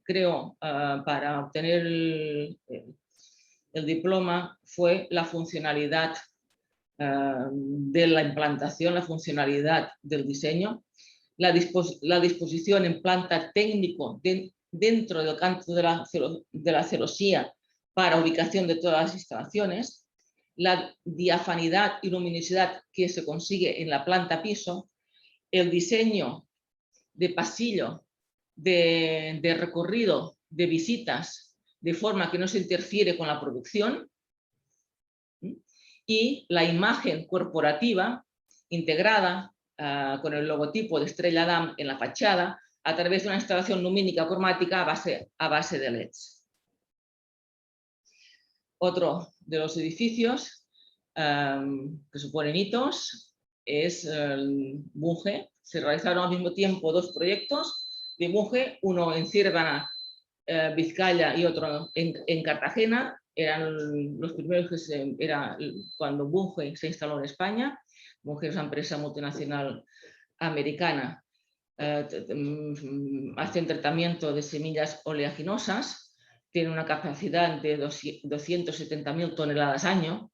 creo, para obtener el diploma fue la funcionalidad de la implantación, la funcionalidad del diseño, la disposición en planta técnico dentro del canto de la celosía para ubicación de todas las instalaciones, la diafanidad y luminosidad que se consigue en la planta piso, el diseño de pasillo, de recorrido, de visitas, de forma que no se interfiere con la producción, y la imagen corporativa integrada con el logotipo de Estrella Damm en la fachada a través de una instalación lumínica cromática a base de LEDs. Otro de los edificios que suponen hitos es el Bunge. Se realizaron al mismo tiempo 2 proyectos de Bunge, uno en Cérvana, Vizcaya, y otro en Cartagena. Eran los primeros cuando Bunge se instaló en España. Bunge es una empresa multinacional americana, hace un tratamiento de semillas oleaginosas, tiene una capacidad de 270.000 toneladas año,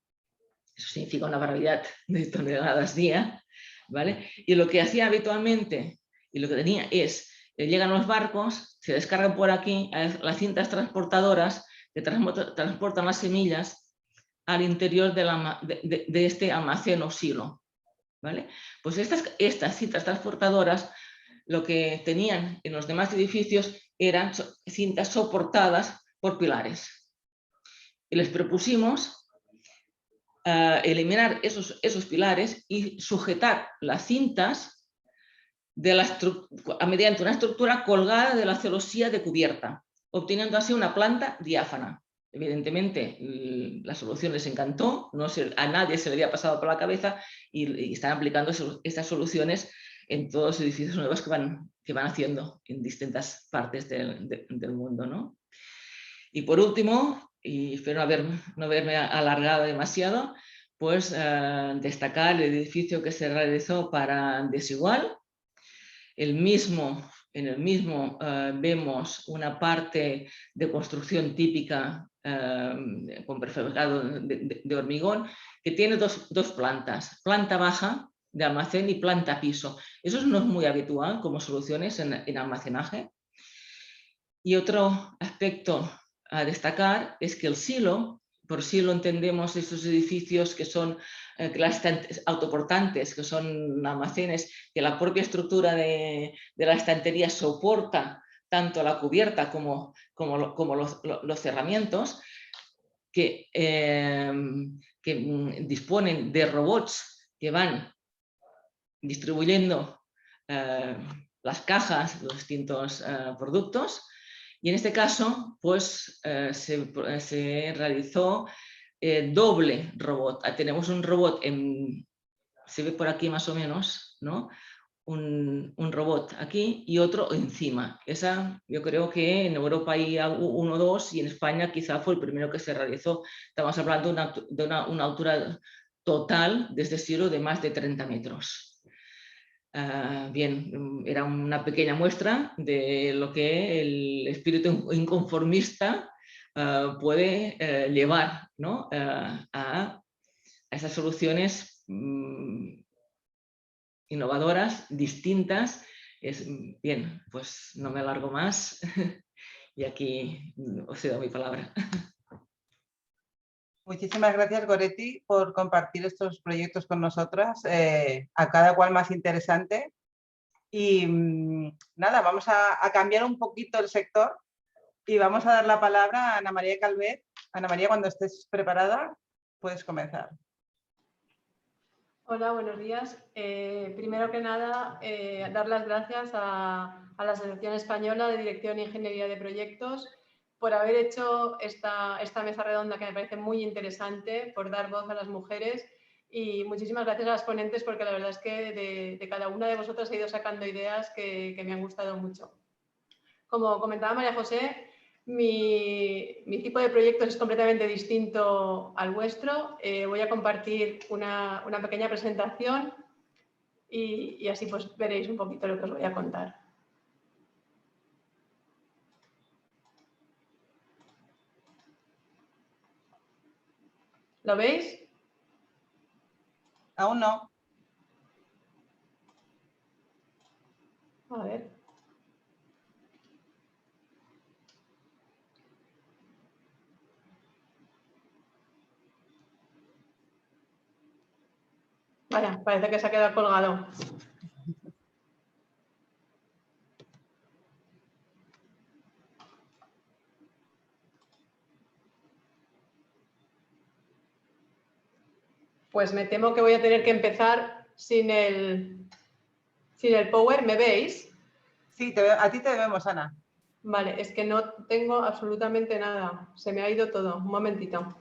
eso significa una barbaridad de toneladas día, ¿vale? Y lo que hacía habitualmente, y lo que tenía es, llegan los barcos, se descargan por aquí las cintas transportadoras que transportan las semillas al interior de este almacén o silo, ¿vale? Pues estas cintas transportadoras lo que tenían en los demás edificios eran cintas soportadas por pilares. Y les propusimos eliminar esos pilares y sujetar las cintas mediante una estructura colgada de la celosía de cubierta, obteniendo así una planta diáfana. Evidentemente, la solución les encantó, a nadie se le había pasado por la cabeza y están aplicando estas soluciones en todos los edificios nuevos que van haciendo en distintas partes del mundo, ¿no? Y por último, y espero no haberme alargado demasiado, pues destacar el edificio que se realizó para Desigual. En el mismo vemos una parte de construcción típica con prefabricado de hormigón, que tiene dos plantas, planta baja de almacén y planta piso. Eso no es muy habitual como soluciones en almacenaje. Y otro aspecto a destacar es que el silo, por silo entendemos estos edificios que son autoportantes, que son almacenes, que la propia estructura de la estantería soporta tanto la cubierta como los cerramientos, que disponen de robots que van distribuyendo las cajas, los distintos productos. Y en este caso, pues se realizó doble robot. Tenemos un robot, se ve por aquí más o menos, ¿no? Un robot aquí y otro encima. Yo creo que en Europa hay uno o dos y en España quizá fue el primero que se realizó. Estamos hablando de una altura total desde cero de más de 30 metros. Bien, era una pequeña muestra de lo que el espíritu inconformista puede llevar, ¿no? A esas soluciones innovadoras, distintas. Bien, pues no me alargo más y aquí os cedo mi palabra. Muchísimas gracias, Goretti, por compartir estos proyectos con nosotras, a cada cual más interesante. Y nada, vamos a cambiar un poquito el sector y vamos a dar la palabra a Ana María Calvet. Ana María, cuando estés preparada, puedes comenzar. Hola, buenos días. Primero que nada, dar las gracias a la Asociación Española de Dirección e Ingeniería de Proyectos por haber hecho esta mesa redonda que me parece muy interesante, por dar voz a las mujeres, y muchísimas gracias a las ponentes porque la verdad es que de cada una de vosotras he ido sacando ideas que me han gustado mucho. Como comentaba María José, mi tipo de proyectos es completamente distinto al vuestro. Voy a compartir una pequeña presentación y así pues veréis un poquito lo que os voy a contar. ¿Lo veis? Aún no. A ver. Vaya, parece que se ha quedado colgado. Pues me temo que voy a tener que empezar sin el power. ¿Me veis? Sí, a ti te vemos, Ana. Vale, es que no tengo absolutamente nada. Se me ha ido todo. Un momentito.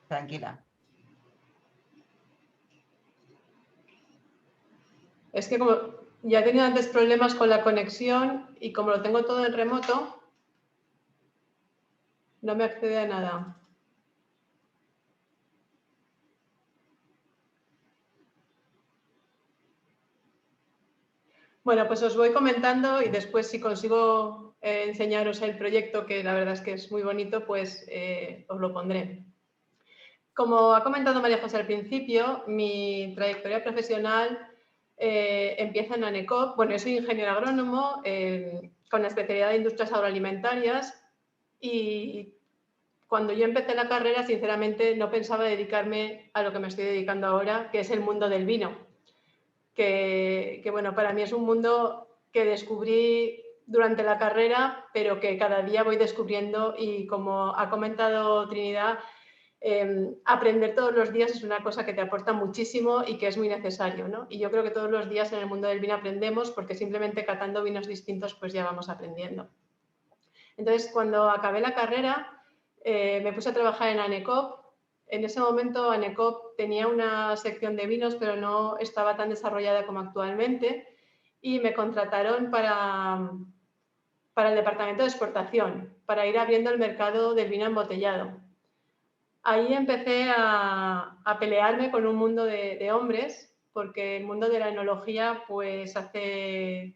Tranquila. Es que como ya he tenido antes problemas con la conexión y como lo tengo todo en remoto, no me accede a nada. Bueno, pues os voy comentando y después si consigo enseñaros el proyecto, que la verdad es que es muy bonito, pues os lo pondré. Como ha comentado María José al principio, mi trayectoria profesional empieza en ANECOP. Bueno, yo soy ingeniero agrónomo con la especialidad de industrias agroalimentarias y cuando yo empecé la carrera, sinceramente, no pensaba dedicarme a lo que me estoy dedicando ahora, que es el mundo del vino. Que bueno, para mí es un mundo que descubrí durante la carrera, pero que cada día voy descubriendo y como ha comentado Trinidad, aprender todos los días es una cosa que te aporta muchísimo y que es muy necesario, ¿no? Y yo creo que todos los días en el mundo del vino aprendemos, porque simplemente catando vinos distintos pues ya vamos aprendiendo. Entonces, cuando acabé la carrera, me puse a trabajar en ANECOP. En ese momento ANECOP tenía una sección de vinos, pero no estaba tan desarrollada como actualmente, y me contrataron para el departamento de exportación, para ir abriendo el mercado del vino embotellado. Ahí empecé a pelearme con un mundo de hombres, porque el mundo de la enología, pues hace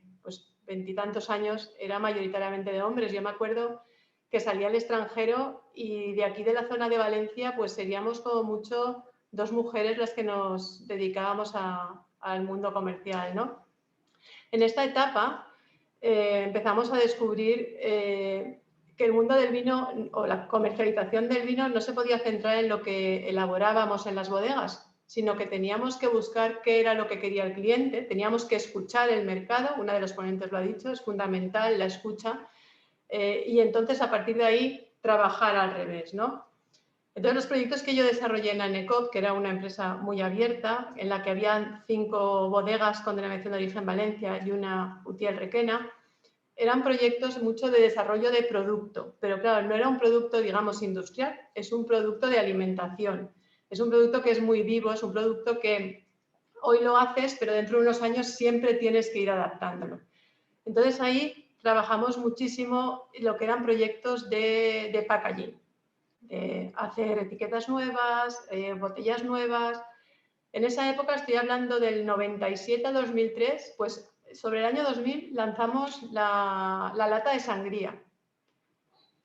veintitantos años, era mayoritariamente de hombres. Yo me acuerdo que salía al extranjero y de aquí de la zona de Valencia, pues seríamos como mucho 2 mujeres las que nos dedicábamos al mundo comercial, ¿no? En esta etapa empezamos a descubrir que el mundo del vino o la comercialización del vino no se podía centrar en lo que elaborábamos en las bodegas, sino que teníamos que buscar qué era lo que quería el cliente, teníamos que escuchar el mercado, una de los ponentes lo ha dicho, es fundamental la escucha, y entonces a partir de ahí trabajar al revés, ¿no? Entonces los proyectos que yo desarrollé en ANECOP, que era una empresa muy abierta, en la que habían 5 bodegas con denominación de origen Valencia y una Utiel Requena, eran proyectos mucho de desarrollo de producto, pero claro, no era un producto, digamos, industrial, es un producto de alimentación. Es un producto que es muy vivo, es un producto que hoy lo haces, pero dentro de unos años siempre tienes que ir adaptándolo. Entonces ahí trabajamos muchísimo lo que eran proyectos de packaging, de hacer etiquetas nuevas, botellas nuevas. En esa época, estoy hablando del 97 a 2003, pues sobre el año 2000 lanzamos la lata de sangría.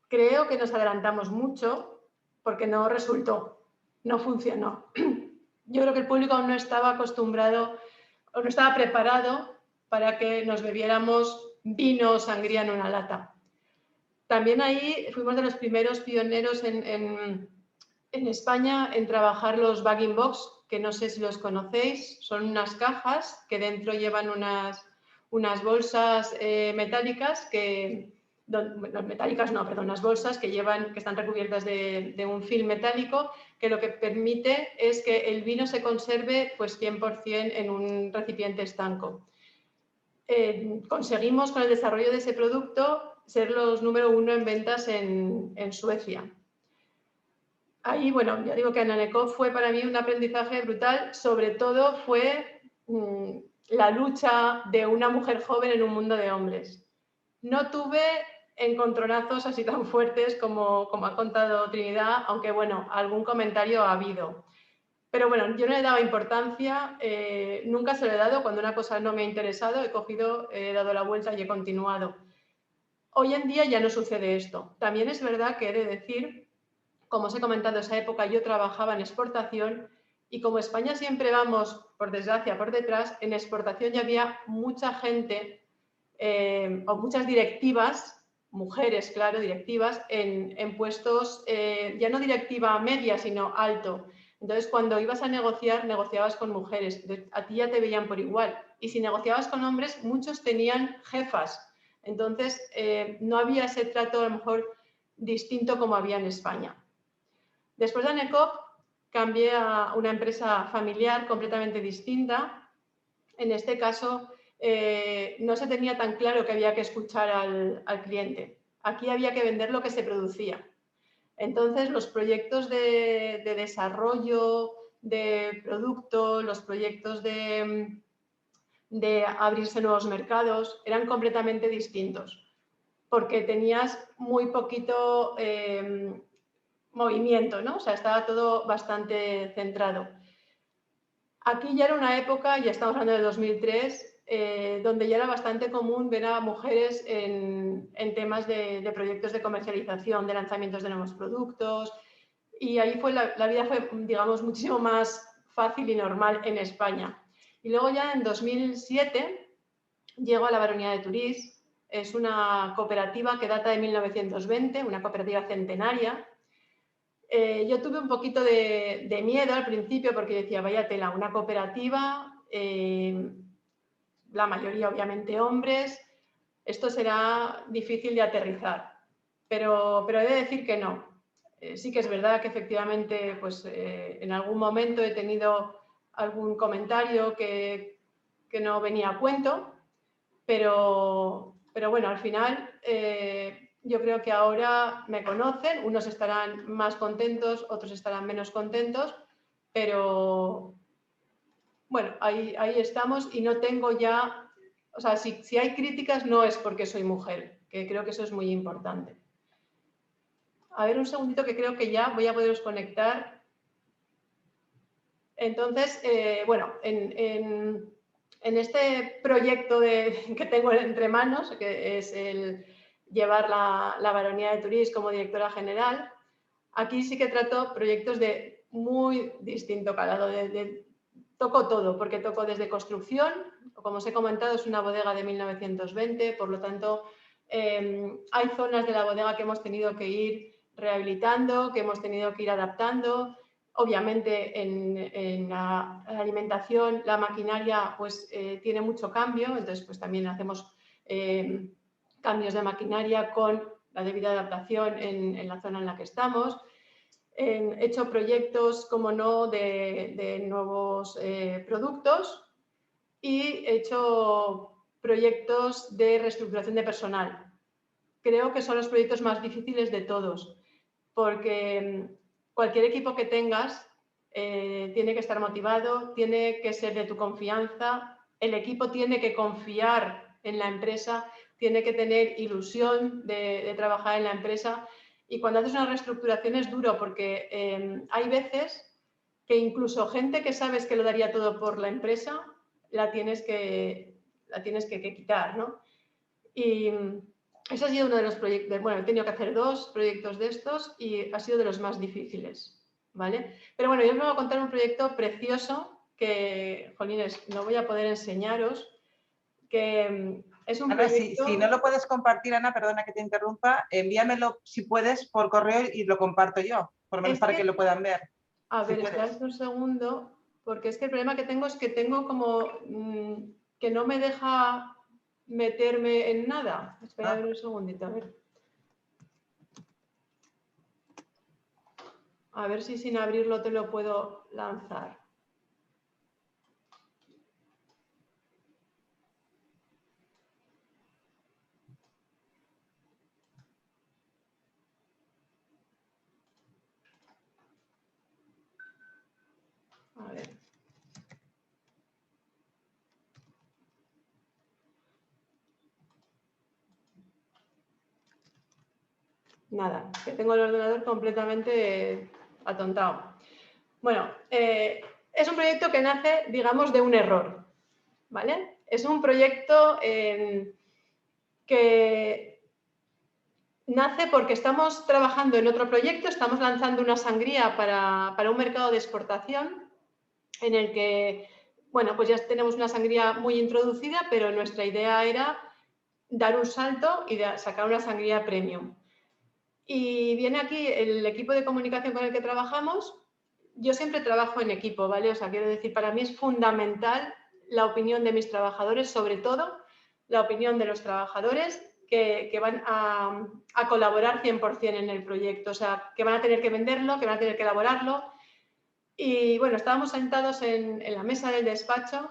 Creo que nos adelantamos mucho porque no resultó, no funcionó. Yo creo que el público aún no estaba acostumbrado o no estaba preparado para que nos bebiéramos vino o sangría en una lata. También ahí fuimos de los primeros pioneros en España en trabajar los bag-in-box, que no sé si los conocéis, son unas cajas que dentro llevan unas bolsas metálicas unas bolsas que están recubiertas de un film metálico, que lo que permite es que el vino se conserve pues 100% en un recipiente estanco. Conseguimos con el desarrollo de ese producto ser los número 1 en ventas en Suecia. Ahí, bueno, ya digo que en ANECOP fue para mí un aprendizaje brutal, sobre todo fue la lucha de una mujer joven en un mundo de hombres. No tuve encontronazos así tan fuertes como ha contado Trinidad, aunque bueno, algún comentario ha habido. Pero bueno, yo no le daba importancia, nunca se lo he dado. Cuando una cosa no me ha interesado, he dado la vuelta y he continuado. Hoy en día ya no sucede esto. También es verdad que he de decir, como os he comentado, en esa época yo trabajaba en exportación y como España siempre vamos, por desgracia, por detrás, en exportación ya había mucha gente o muchas directivas, mujeres, claro, directivas, en puestos, ya no directiva media, sino alto. Entonces, cuando ibas a negociar, negociabas con mujeres, a ti ya te veían por igual. Y si negociabas con hombres, muchos tenían jefas. Entonces, no había ese trato a lo mejor distinto como había en España. Después de ANECOP, cambié a una empresa familiar completamente distinta. En este caso, no se tenía tan claro que había que escuchar al cliente. Aquí había que vender lo que se producía. Entonces, los proyectos de desarrollo de producto, los proyectos de abrirse nuevos mercados, eran completamente distintos, porque tenías muy poquito movimiento, ¿no? O sea, estaba todo bastante centrado. Aquí ya era una época, ya estamos hablando de 2003, donde ya era bastante común ver a mujeres en temas de proyectos de comercialización, de lanzamientos de nuevos productos, y ahí la vida fue, digamos, muchísimo más fácil y normal en España. Y luego ya en 2007 llego a la Baronía de Turís. Es una cooperativa que data de 1920, una cooperativa centenaria. Yo tuve un poquito de miedo al principio porque decía, vaya tela, una cooperativa, la mayoría obviamente hombres, esto será difícil de aterrizar, pero he de decir que no. sí que es verdad que efectivamente pues, en algún momento he tenido algún comentario que no venía a cuento, pero bueno, al final yo creo que ahora me conocen, unos estarán más contentos, otros estarán menos contentos, pero bueno, ahí estamos y no tengo ya, o sea, si hay críticas no es porque soy mujer, que creo que eso es muy importante. A ver, un segundito que creo que ya voy a poderos conectar. Entonces, bueno, en este proyecto que tengo entre manos, que es el llevar la Baronía de Tourists como directora general, aquí sí que trato proyectos de muy distinto calado, toco todo, porque toco desde construcción, como os he comentado, es una bodega de 1920, por lo tanto, hay zonas de la bodega que hemos tenido que ir rehabilitando, que hemos tenido que ir adaptando. Obviamente, en la alimentación, la maquinaria pues, tiene mucho cambio, entonces pues, también hacemos cambios de maquinaria con la debida adaptación en la zona en la que estamos. He hecho proyectos, como no, de nuevos productos y he hecho proyectos de reestructuración de personal. Creo que son los proyectos más difíciles de todos, porque cualquier equipo que tengas tiene que estar motivado, tiene que ser de tu confianza, el equipo tiene que confiar en la empresa, tiene que tener ilusión de trabajar en la empresa. Y cuando haces una reestructuración es duro porque hay veces que incluso gente que sabes que lo daría todo por la empresa, la tienes que quitar, ¿no? Y ese ha sido uno de los proyectos, bueno, he tenido que hacer 2 proyectos de estos y ha sido de los más difíciles, ¿vale? Pero bueno, yo os voy a contar un proyecto precioso que, jolines, no voy a poder enseñaros, que es un Ana, proyecto... si no lo puedes compartir, Ana, perdona que te interrumpa, envíamelo si puedes por correo y lo comparto yo, por lo menos para que lo puedan ver. A ver, si esperad un segundo, porque es que el problema que tengo es que tengo como que no me deja meterme en nada. Espera a ver un segundito, a ver. A ver si sin abrirlo te lo puedo lanzar. A ver. Nada, que tengo el ordenador completamente atontado. Bueno, es un proyecto que nace, digamos, de un error, ¿vale? Es un proyecto que nace porque estamos trabajando en otro proyecto, estamos lanzando una sangría para un mercado de exportación en el que, bueno, pues ya tenemos una sangría muy introducida, pero nuestra idea era dar un salto y sacar una sangría premium. Y viene aquí el equipo de comunicación con el que trabajamos. Yo siempre trabajo en equipo, ¿vale? O sea, quiero decir, para mí es fundamental la opinión de mis trabajadores, sobre todo la opinión de los trabajadores que van a colaborar 100% en el proyecto, o sea, que van a tener que venderlo, que van a tener que elaborarlo. Y bueno, estábamos sentados en la mesa del despacho,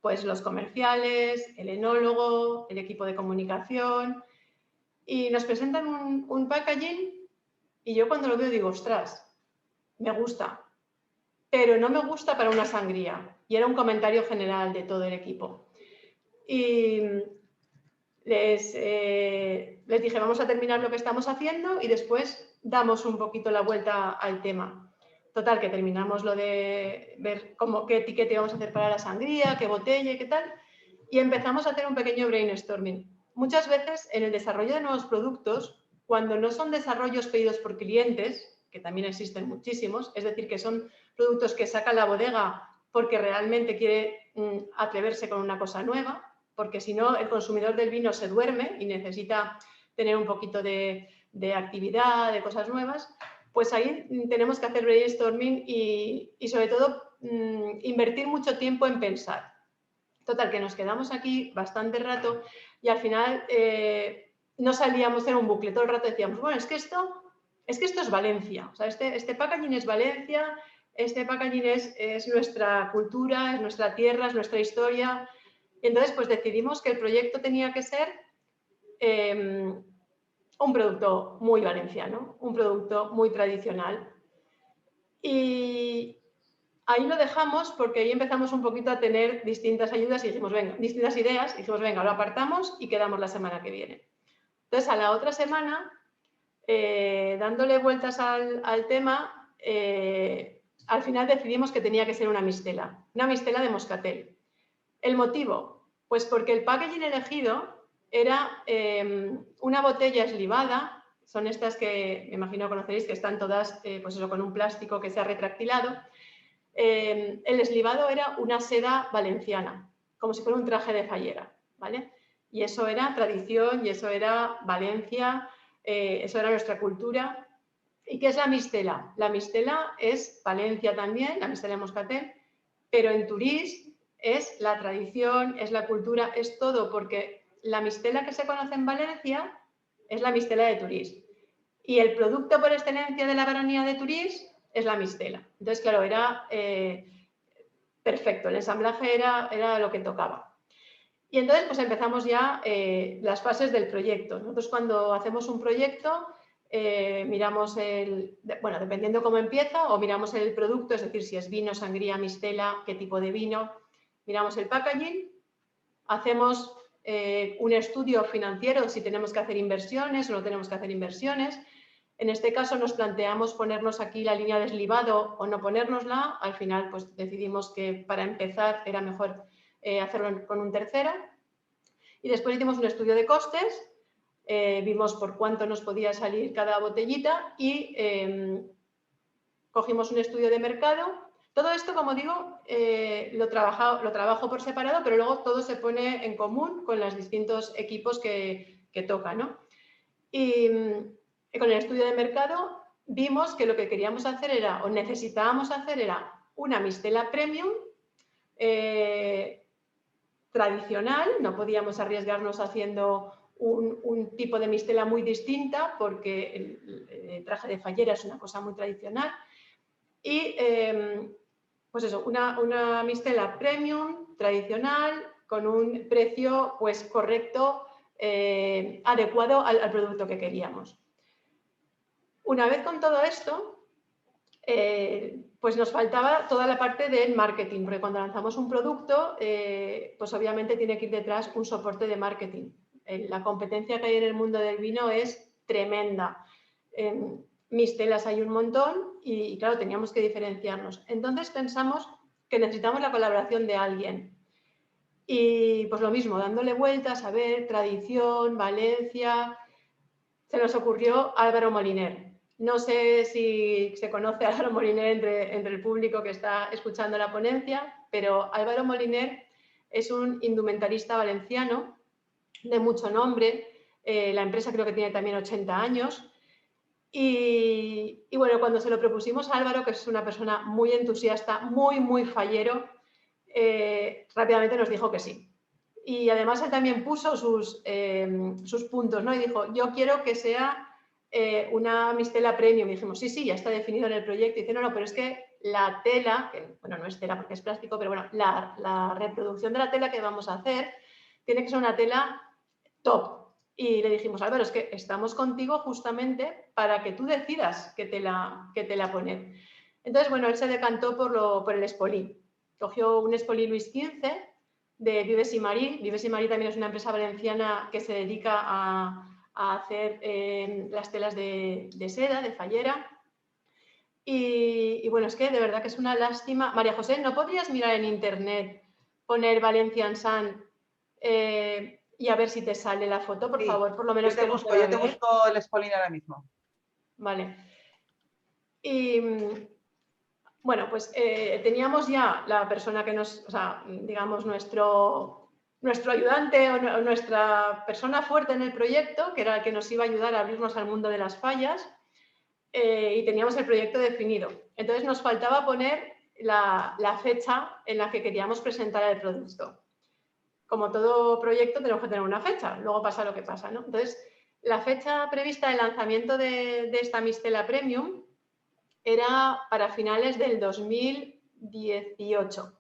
pues los comerciales, el enólogo, el equipo de comunicación, y nos presentan un packaging y yo cuando lo veo digo, ostras, me gusta, pero no me gusta para una sangría. Y era un comentario general de todo el equipo. Y les dije, vamos a terminar lo que estamos haciendo y después damos un poquito la vuelta al tema. Total, que terminamos lo de ver qué etiqueta íbamos a hacer para la sangría, qué botella y qué tal, y empezamos a hacer un pequeño brainstorming. Muchas veces en el desarrollo de nuevos productos, cuando no son desarrollos pedidos por clientes, que también existen muchísimos, es decir, que son productos que saca la bodega porque realmente quiere atreverse con una cosa nueva, porque si no el consumidor del vino se duerme y necesita tener un poquito de actividad, de cosas nuevas, pues ahí tenemos que hacer brainstorming y sobre todo invertir mucho tiempo en pensar. Total, que nos quedamos aquí bastante rato y al final no salíamos, era un bucle, todo el rato decíamos, bueno, es que esto es que esto es Valencia, o sea, este packaging es Valencia, este packaging es nuestra cultura, es nuestra tierra, es nuestra historia. Y entonces, pues decidimos que el proyecto tenía que ser un producto muy valenciano, un producto muy tradicional. Y ahí lo dejamos porque ahí empezamos un poquito a tener distintas ayudas y dijimos, venga, distintas ideas, y dijimos, venga, lo apartamos y quedamos la semana que viene. Entonces, a la otra semana, dándole vueltas al tema, al final decidimos que tenía que ser una mistela de moscatel. ¿El motivo? Pues porque el packaging elegido era una botella eslibada, son estas que me imagino conoceréis, que están todas pues eso, con un plástico que se ha retractilado. El eslibado era una seda valenciana, como si fuera un traje de fallera, ¿vale? Y eso era tradición, y eso era Valencia, eso era nuestra cultura. ¿Y qué es la mistela? La mistela es Valencia también, la mistela de moscatel, pero en Turís es la tradición, es la cultura, es todo, porque la mistela que se conoce en Valencia es la mistela de Turís. Y el producto por excelencia de la baronía de Turís es la mistela. Entonces, claro, era perfecto, el ensamblaje era lo que tocaba. Y entonces, pues empezamos ya las fases del proyecto. Nosotros cuando hacemos un proyecto, miramos bueno, dependiendo cómo empieza, o miramos el producto, es decir, si es vino, sangría, mistela, qué tipo de vino, miramos el packaging, hacemos un estudio financiero, si tenemos que hacer inversiones o no tenemos que hacer inversiones. En este caso nos planteamos ponernos aquí la línea de deslibado o no ponérnosla. Al final, pues decidimos que para empezar era mejor hacerlo con un tercero. Y después hicimos un estudio de costes, vimos por cuánto nos podía salir cada botellita y cogimos un estudio de mercado. Todo esto, como digo, lo trabajo por separado, pero luego todo se pone en común con los distintos equipos que toca, ¿no? Y con el estudio de mercado vimos que lo que queríamos hacer era, o necesitábamos hacer, era una mistela premium tradicional, no podíamos arriesgarnos haciendo un tipo de mistela muy distinta porque el traje de fallera es una cosa muy tradicional. Y pues eso, una mistela premium, tradicional, con un precio pues correcto, adecuado al producto que queríamos. Una vez con todo esto, pues nos faltaba toda la parte del marketing, porque cuando lanzamos un producto, pues obviamente tiene que ir detrás un soporte de marketing. La competencia que hay en el mundo del vino es tremenda. Mistelas hay un montón y claro, teníamos que diferenciarnos. Entonces pensamos que necesitamos la colaboración de alguien. Y pues lo mismo, dándole vueltas, a ver, tradición, Valencia, se nos ocurrió Álvaro Moliner. No sé si se conoce a Álvaro Moliner entre el público que está escuchando la ponencia, pero Álvaro Moliner es un indumentarista valenciano de mucho nombre. La empresa creo que tiene también 80 años. Y bueno, cuando se lo propusimos a Álvaro, que es una persona muy entusiasta, muy fallero, rápidamente nos dijo que sí. Y además él también puso sus puntos, ¿no? Y dijo, yo quiero que sea una mistela premium. Y dijimos, sí, ya está definido en el proyecto. Y dice, no, pero es que la tela, que bueno, no es tela porque es plástico, pero bueno, la reproducción de la tela que vamos a hacer tiene que ser una tela top. Y le dijimos, Álvaro, es que estamos contigo justamente para que tú decidas qué tela poner. Entonces, bueno, él se decantó por el Espolí. Cogió un Espolí Luis XV de Vives y Marí. Vives y Marí también es una empresa valenciana que se dedica a hacer las telas de seda, de fallera. Y bueno, es que de verdad que es una lástima. María José, ¿no podrías mirar en internet, poner Valencian Sun y a ver si te sale la foto, por favor? Por lo menos yo te busco el Espolín ahora mismo. Vale. Y bueno, pues teníamos ya la persona que nos, o sea, digamos, nuestro ayudante o nuestra persona fuerte en el proyecto, que era el que nos iba a ayudar a abrirnos al mundo de las fallas, y teníamos el proyecto definido. Entonces nos faltaba poner la fecha en la que queríamos presentar el producto. Como todo proyecto tenemos que tener una fecha, luego pasa lo que pasa, ¿no? Entonces La fecha prevista de lanzamiento de esta mistela premium era para finales del 2018.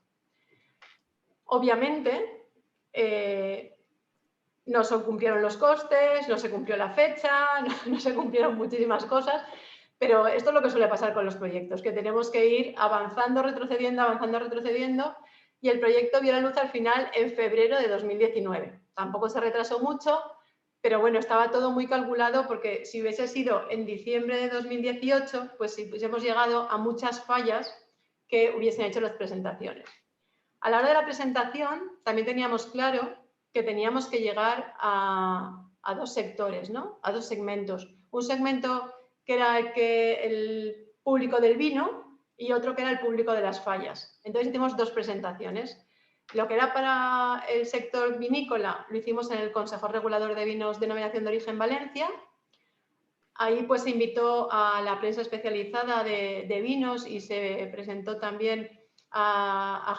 Obviamente, no se cumplieron los costes, no se cumplió la fecha, no se cumplieron muchísimas cosas, pero esto es lo que suele pasar con los proyectos, que tenemos que ir avanzando, retrocediendo, y el proyecto vio la luz al final en febrero de 2019. Tampoco se retrasó mucho, pero bueno, estaba todo muy calculado porque si hubiese sido en diciembre de 2018, pues si hubiésemos llegado a muchas fallas que hubiesen hecho las presentaciones. A la hora de la presentación también teníamos claro que teníamos que llegar a dos sectores, ¿no? A dos segmentos. Un segmento que era el público del vino y otro que era el público de las fallas. Entonces hicimos dos presentaciones. Lo que era para el sector vinícola lo hicimos en el Consejo Regulador de Vinos Denominación de Origen Valencia. Ahí pues se invitó a la prensa especializada de vinos y se presentó también a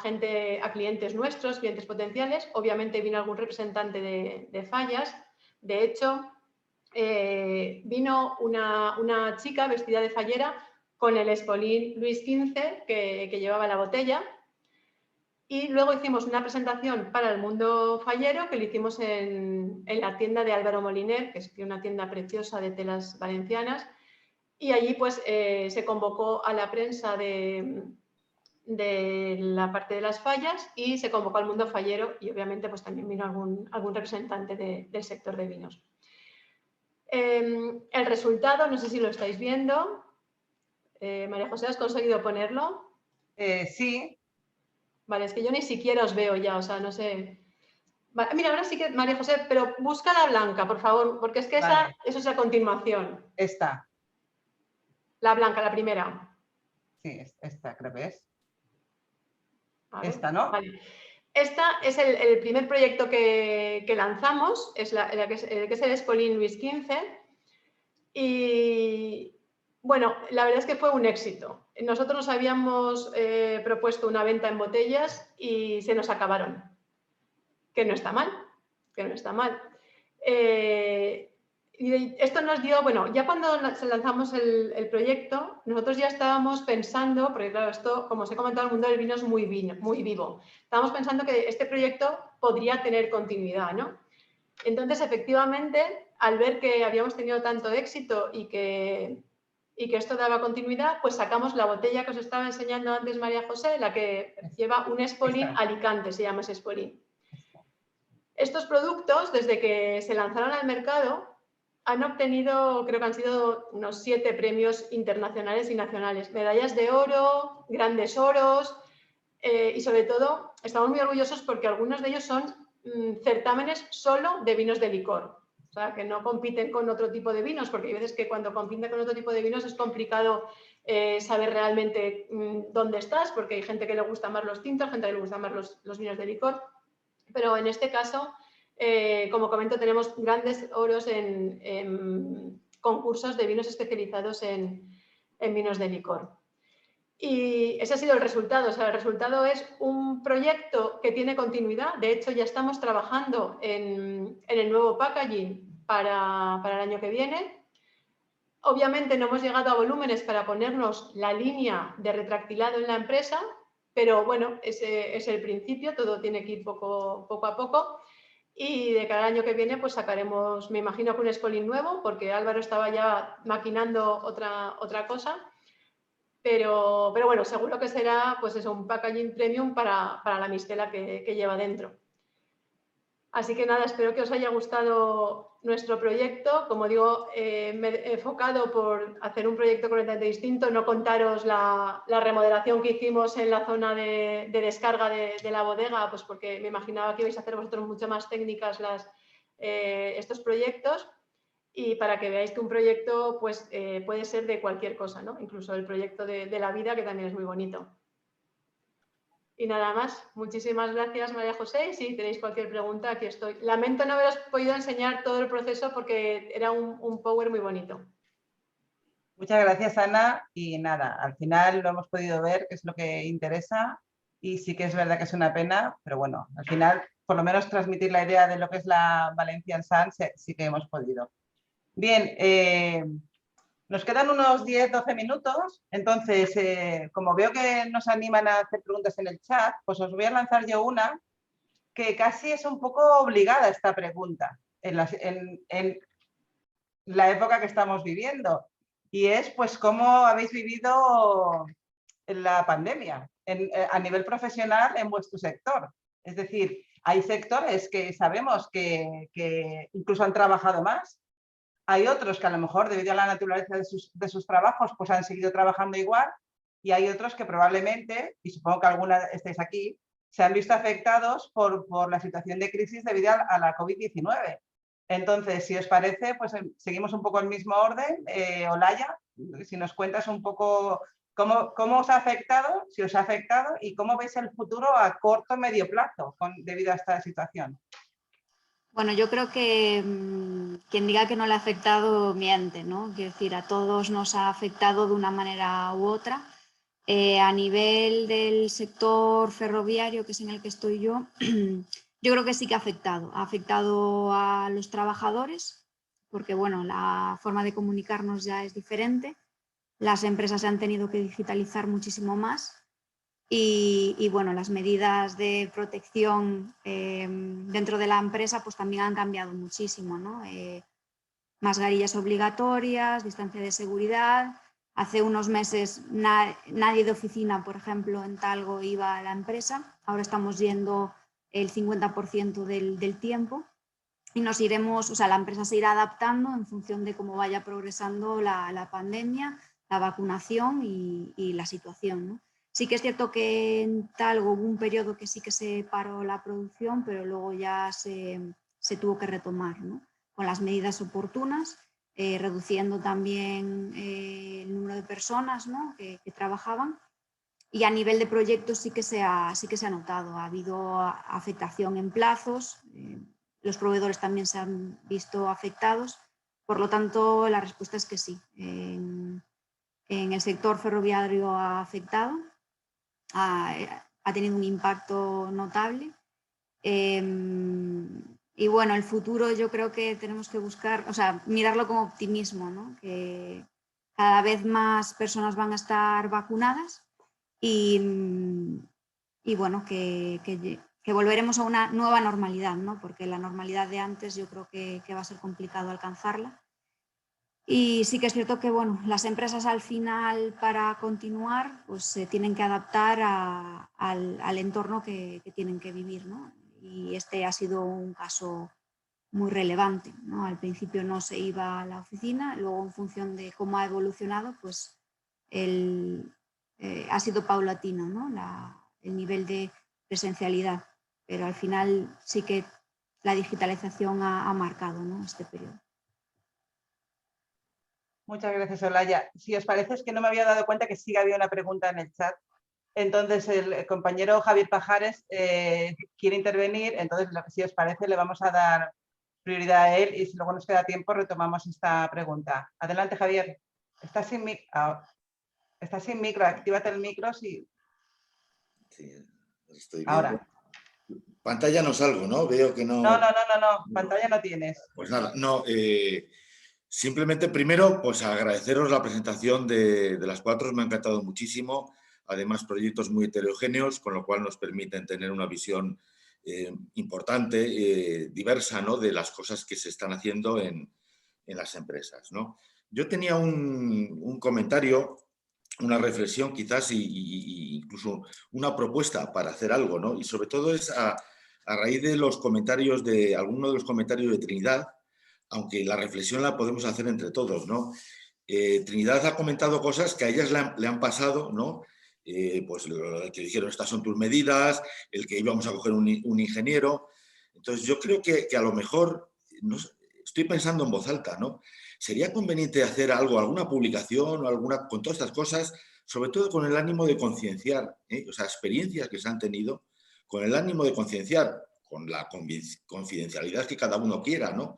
clientes nuestros, clientes potenciales. Obviamente vino algún representante de fallas. De hecho, vino una chica vestida de fallera con el espolín Luis XV que llevaba la botella. Y luego hicimos una presentación para el mundo fallero que lo hicimos en la tienda de Álvaro Moliner, que es una tienda preciosa de telas valencianas. Y allí pues se convocó a la prensa de la parte de las fallas y se convocó al mundo fallero y obviamente pues también vino algún representante del sector de vinos. El resultado, no sé si lo estáis viendo. María José, ¿has conseguido ponerlo? Sí. Vale, es que yo ni siquiera os veo ya, o sea, no sé. Vale, mira, ahora sí que, María José, pero busca la blanca, por favor, porque es que Vale. eso es a continuación. Esta. La blanca, la primera. Sí, esta creo que es. Esta, ¿no? Vale. Esta es el primer proyecto que lanzamos, es que es el Espolín Luis XV. Y bueno, la verdad es que fue un éxito. Nosotros nos habíamos propuesto una venta en botellas y se nos acabaron. Que no está mal, que no está mal. Y esto nos dio, bueno, ya cuando lanzamos el proyecto, nosotros ya estábamos pensando, porque claro, esto, como os he comentado, el mundo del vino es muy vivo. Estábamos pensando que este proyecto podría tener continuidad, ¿no? Entonces, efectivamente, al ver que habíamos tenido tanto éxito y que esto daba continuidad, pues sacamos la botella que os estaba enseñando antes María José, la que lleva un Espolín Alicante, se llama ese Espolín. Estos productos, desde que se lanzaron al mercado, han obtenido, creo que han sido unos 7 premios internacionales y nacionales. Medallas de oro, grandes oros y sobre todo estamos muy orgullosos porque algunos de ellos son certámenes solo de vinos de licor. O sea, que no compiten con otro tipo de vinos, porque hay veces que cuando compiten con otro tipo de vinos es complicado saber realmente dónde estás, porque hay gente que le gusta más los tintos, gente que le gusta más los vinos de licor. Pero en este caso, como comento, tenemos grandes oros en concursos de vinos especializados en vinos de licor. Y ese ha sido el resultado. O sea, el resultado es un proyecto que tiene continuidad. De hecho, ya estamos trabajando en el nuevo packaging para el año que viene. Obviamente no hemos llegado a volúmenes para ponernos la línea de retractilado en la empresa, pero bueno, ese es el principio, todo tiene que ir poco a poco. Y de cada año que viene pues sacaremos, me imagino que un Espolín nuevo, porque Álvaro estaba ya maquinando otra cosa. Pero bueno, seguro que será pues eso, un packaging premium para la mistela que lleva dentro. Así que nada, espero que os haya gustado nuestro proyecto. Como digo, me he enfocado por hacer un proyecto completamente distinto, no contaros la remodelación que hicimos en la zona de descarga de la bodega, pues porque me imaginaba que ibais a hacer vosotros mucho más técnicas estos proyectos. Y para que veáis que un proyecto pues, puede ser de cualquier cosa, ¿no? Incluso el proyecto de la vida, que también es muy bonito. Y nada más, muchísimas gracias María José, y si tenéis cualquier pregunta, aquí estoy. Lamento no haberos podido enseñar todo el proceso porque era un power muy bonito. Muchas gracias, Ana, y nada, al final lo hemos podido ver, que es lo que interesa, y sí que es verdad que es una pena, pero bueno, al final, por lo menos transmitir la idea de lo que es la Valencian Sun, sí que hemos podido. Bien, nos quedan unos 10-12 minutos, entonces, como veo que nos animan a hacer preguntas en el chat, pues os voy a lanzar yo una que casi es un poco obligada esta pregunta en la época que estamos viviendo, y es pues cómo habéis vivido la pandemia a nivel profesional en vuestro sector. Es decir, hay sectores que sabemos que incluso han trabajado más, hay otros que a lo mejor debido a la naturaleza de sus trabajos pues han seguido trabajando igual, y hay otros que probablemente, y supongo que alguna estáis aquí, se han visto afectados por la situación de crisis debido a la COVID-19. Entonces, si os parece, pues seguimos un poco el mismo orden. Olaya, si nos cuentas un poco cómo os ha afectado, si os ha afectado, y cómo veis el futuro a corto o medio plazo debido a esta situación. Bueno, yo creo que quien diga que no le ha afectado miente, ¿no? Quiero decir, a todos nos ha afectado de una manera u otra. A nivel del sector ferroviario, que es en el que estoy yo, yo creo que sí que ha afectado a los trabajadores, porque bueno, la forma de comunicarnos ya es diferente, las empresas se han tenido que digitalizar muchísimo más y bueno, las medidas de protección dentro de la empresa pues también han cambiado muchísimo, ¿no? Mascarillas obligatorias, distancia de seguridad. Hace unos meses nadie de oficina, por ejemplo, en Talgo iba a la empresa. Ahora estamos yendo el 50% del tiempo y nos iremos, o sea, la empresa se irá adaptando en función de cómo vaya progresando la pandemia, la vacunación y la situación, ¿no? Sí que es cierto que en Talgo hubo un periodo que sí que se paró la producción, pero luego ya se tuvo que retomar, ¿no? Con las medidas oportunas, reduciendo también el número de personas, ¿no? que trabajaban. Y a nivel de proyectos sí que se ha notado. Ha habido afectación en plazos, los proveedores también se han visto afectados. Por lo tanto, la respuesta es que sí. En el sector ferroviario ha afectado, ha tenido un impacto notable. Y bueno, el futuro yo creo que tenemos que buscar, o sea, mirarlo con optimismo, ¿no? Que cada vez más personas van a estar vacunadas y bueno, que volveremos a una nueva normalidad, ¿no? Porque la normalidad de antes yo creo que va a ser complicado alcanzarla. Y sí que es cierto que bueno, las empresas al final para continuar pues se tienen que adaptar al entorno que tienen que vivir, ¿no? Y este ha sido un caso muy relevante, ¿no? Al principio no se iba a la oficina, luego en función de cómo ha evolucionado pues ha sido paulatino, ¿no? El nivel de presencialidad, pero al final sí que la digitalización ha marcado, ¿no? Este periodo. Muchas gracias, Olaya. Si os parece, es que no me había dado cuenta que sí había una pregunta en el chat. Entonces, el compañero Javier Pajares quiere intervenir. Entonces, si os parece, le vamos a dar prioridad a él y si luego nos queda tiempo, retomamos esta pregunta. Adelante, Javier. Estás sin micro. Actívate el micro. Sí, estoy viendo. Ahora. Pantalla no salgo, ¿no? Veo que no... No. Pantalla no tienes. Pues nada, no. Simplemente, primero, pues agradeceros la presentación de las cuatro. Me ha encantado muchísimo. Además, proyectos muy heterogéneos, con lo cual nos permiten tener una visión importante, diversa, ¿no? De las cosas que se están haciendo en las empresas, ¿no? Yo tenía un comentario, una reflexión quizás y incluso una propuesta para hacer algo, ¿no? Y sobre todo es a raíz de los comentarios de alguno de los comentarios de Trinidad, aunque la reflexión la podemos hacer entre todos, ¿no? Trinidad ha comentado cosas que a ellas le han pasado, ¿no? Pues el que dijeron, estas son tus medidas, el que íbamos a coger un ingeniero. Entonces yo creo que a lo mejor, no, estoy pensando en voz alta, ¿no? Sería conveniente hacer algo, alguna publicación o con todas estas cosas, sobre todo con el ánimo de concienciar, o sea, experiencias que se han tenido, con el ánimo de concienciar, con la confidencialidad que cada uno quiera, ¿no?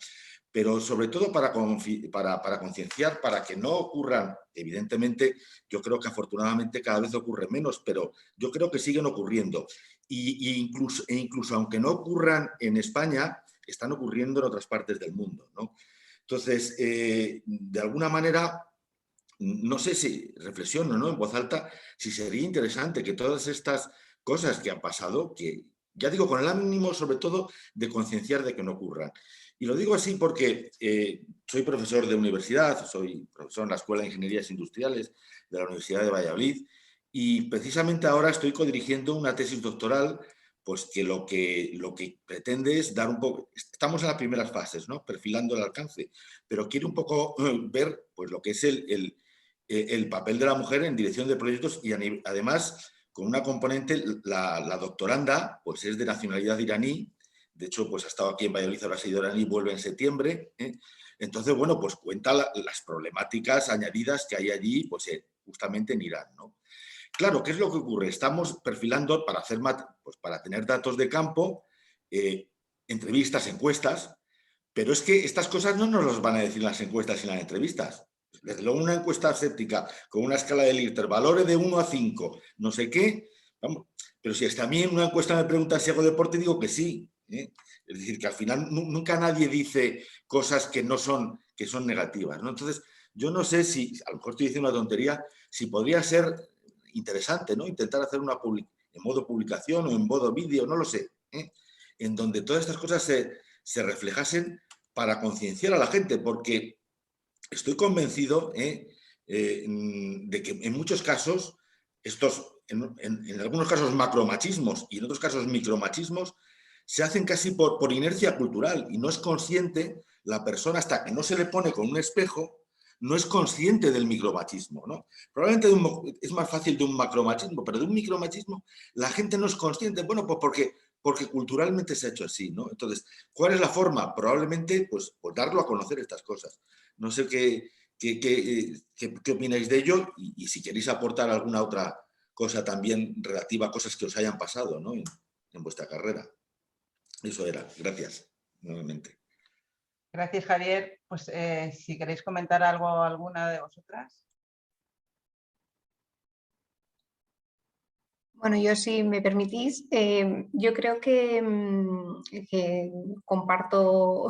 Pero sobre todo para concienciar, para que no ocurran, evidentemente, yo creo que afortunadamente cada vez ocurre menos, pero yo creo que siguen ocurriendo. Incluso aunque no ocurran en España, están ocurriendo en otras partes del mundo, ¿no? Entonces, de alguna manera, no sé si reflexiono, ¿no?, en voz alta, si sería interesante que todas estas cosas que han pasado, que ya digo, con el ánimo sobre todo de concienciar de que no ocurran. Y lo digo así porque soy profesor de universidad, soy profesor en la Escuela de Ingenierías Industriales de la Universidad de Valladolid y precisamente ahora estoy codirigiendo una tesis doctoral pues que lo que pretende es dar un poco, estamos en las primeras fases, ¿no?, perfilando el alcance, pero quiero un poco ver pues lo que es el papel de la mujer en dirección de proyectos y además con una componente, la doctoranda pues es de nacionalidad iraní, de hecho pues ha estado aquí en Valladolid, ahora ha sido iraní, vuelve en septiembre, entonces bueno, pues cuenta las problemáticas añadidas que hay allí pues justamente en Irán, ¿no? Claro, ¿qué es lo que ocurre? Estamos perfilando para, pues para tener datos de campo, entrevistas, encuestas, pero es que estas cosas no nos las van a decir las encuestas y las entrevistas. Desde luego una encuesta aséptica con una escala de Likert, valores de 1 a 5, no sé qué, vamos, pero si hasta a mí en una encuesta me preguntan si hago deporte, digo que sí. Es decir, que al final nunca nadie dice cosas que no son, que son negativas, ¿no? Entonces, yo no sé si, a lo mejor estoy diciendo una tontería, si podría ser interesante, ¿no?, intentar hacer una en modo publicación o en modo vídeo, no lo sé, en donde todas estas cosas se reflejasen para concienciar a la gente, porque estoy convencido de que en muchos casos, en algunos casos macromachismos y en otros casos micromachismos, se hacen casi por inercia cultural y no es consciente la persona hasta que no se le pone con un espejo, no es consciente del micromachismo, ¿no? Probablemente es más fácil de un macromachismo, pero de un micromachismo la gente no es consciente, bueno, pues porque culturalmente se ha hecho así, ¿no? Entonces, ¿cuál es la forma? Probablemente, pues darlo a conocer estas cosas. No sé qué opináis de ello y si queréis aportar alguna otra cosa también relativa a cosas que os hayan pasado, ¿no?, en vuestra carrera. Eso era. Gracias, nuevamente. Gracias, Javier. Pues si queréis comentar algo alguna de vosotras. Bueno, yo si me permitís, yo creo que comparto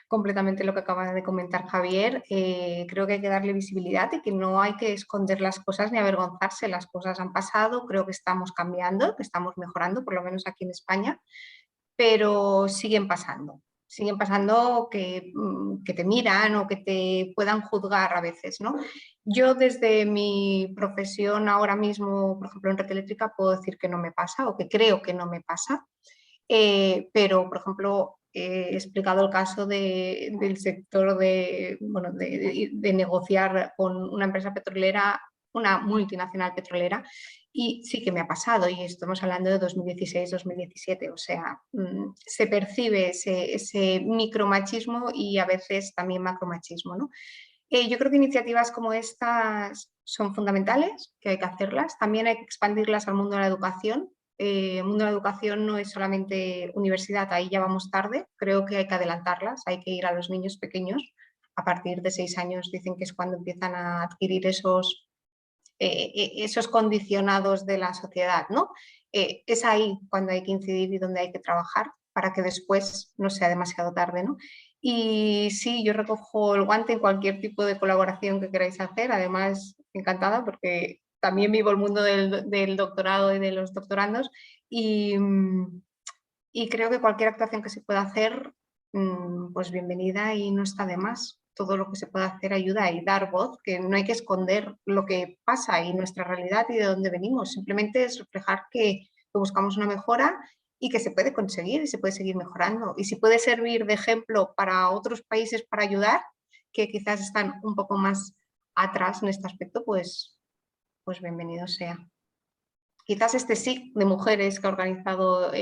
completamente lo que acaba de comentar Javier. Creo que hay que darle visibilidad y que no hay que esconder las cosas ni avergonzarse. Las cosas han pasado, creo que estamos cambiando, que estamos mejorando, por lo menos aquí en España, pero siguen pasando que te miran o que te puedan juzgar a veces, ¿no? Yo desde mi profesión ahora mismo, por ejemplo en red eléctrica, puedo decir que no me pasa o que creo que no me pasa, pero por ejemplo he explicado el caso del sector de negociar con una empresa petrolera, una multinacional petrolera, y sí que me ha pasado, y estamos hablando de 2016-2017, o sea, se percibe ese micromachismo y a veces también macromachismo, ¿no? Yo creo que iniciativas como estas son fundamentales, que hay que hacerlas, también hay que expandirlas al mundo de la educación. El mundo de la educación no es solamente universidad, ahí ya vamos tarde, creo que hay que adelantarlas, hay que ir a los niños pequeños, a partir de 6 años dicen que es cuando empiezan a adquirir esos condicionados de la sociedad, ¿no? Es ahí cuando hay que incidir y donde hay que trabajar para que después no sea demasiado tarde, ¿no? Y sí, yo recojo el guante en cualquier tipo de colaboración que queráis hacer, además encantada porque también vivo el mundo del doctorado y de los doctorandos y creo que cualquier actuación que se pueda hacer, pues bienvenida y no está de más. Todo lo que se pueda hacer ayuda y dar voz, que no hay que esconder lo que pasa y nuestra realidad y de dónde venimos. Simplemente es reflejar que buscamos una mejora y que se puede conseguir y se puede seguir mejorando. Y si puede servir de ejemplo para otros países para ayudar, que quizás están un poco más atrás en este aspecto, pues bienvenido sea. Quizás este SIC de mujeres que ha organizado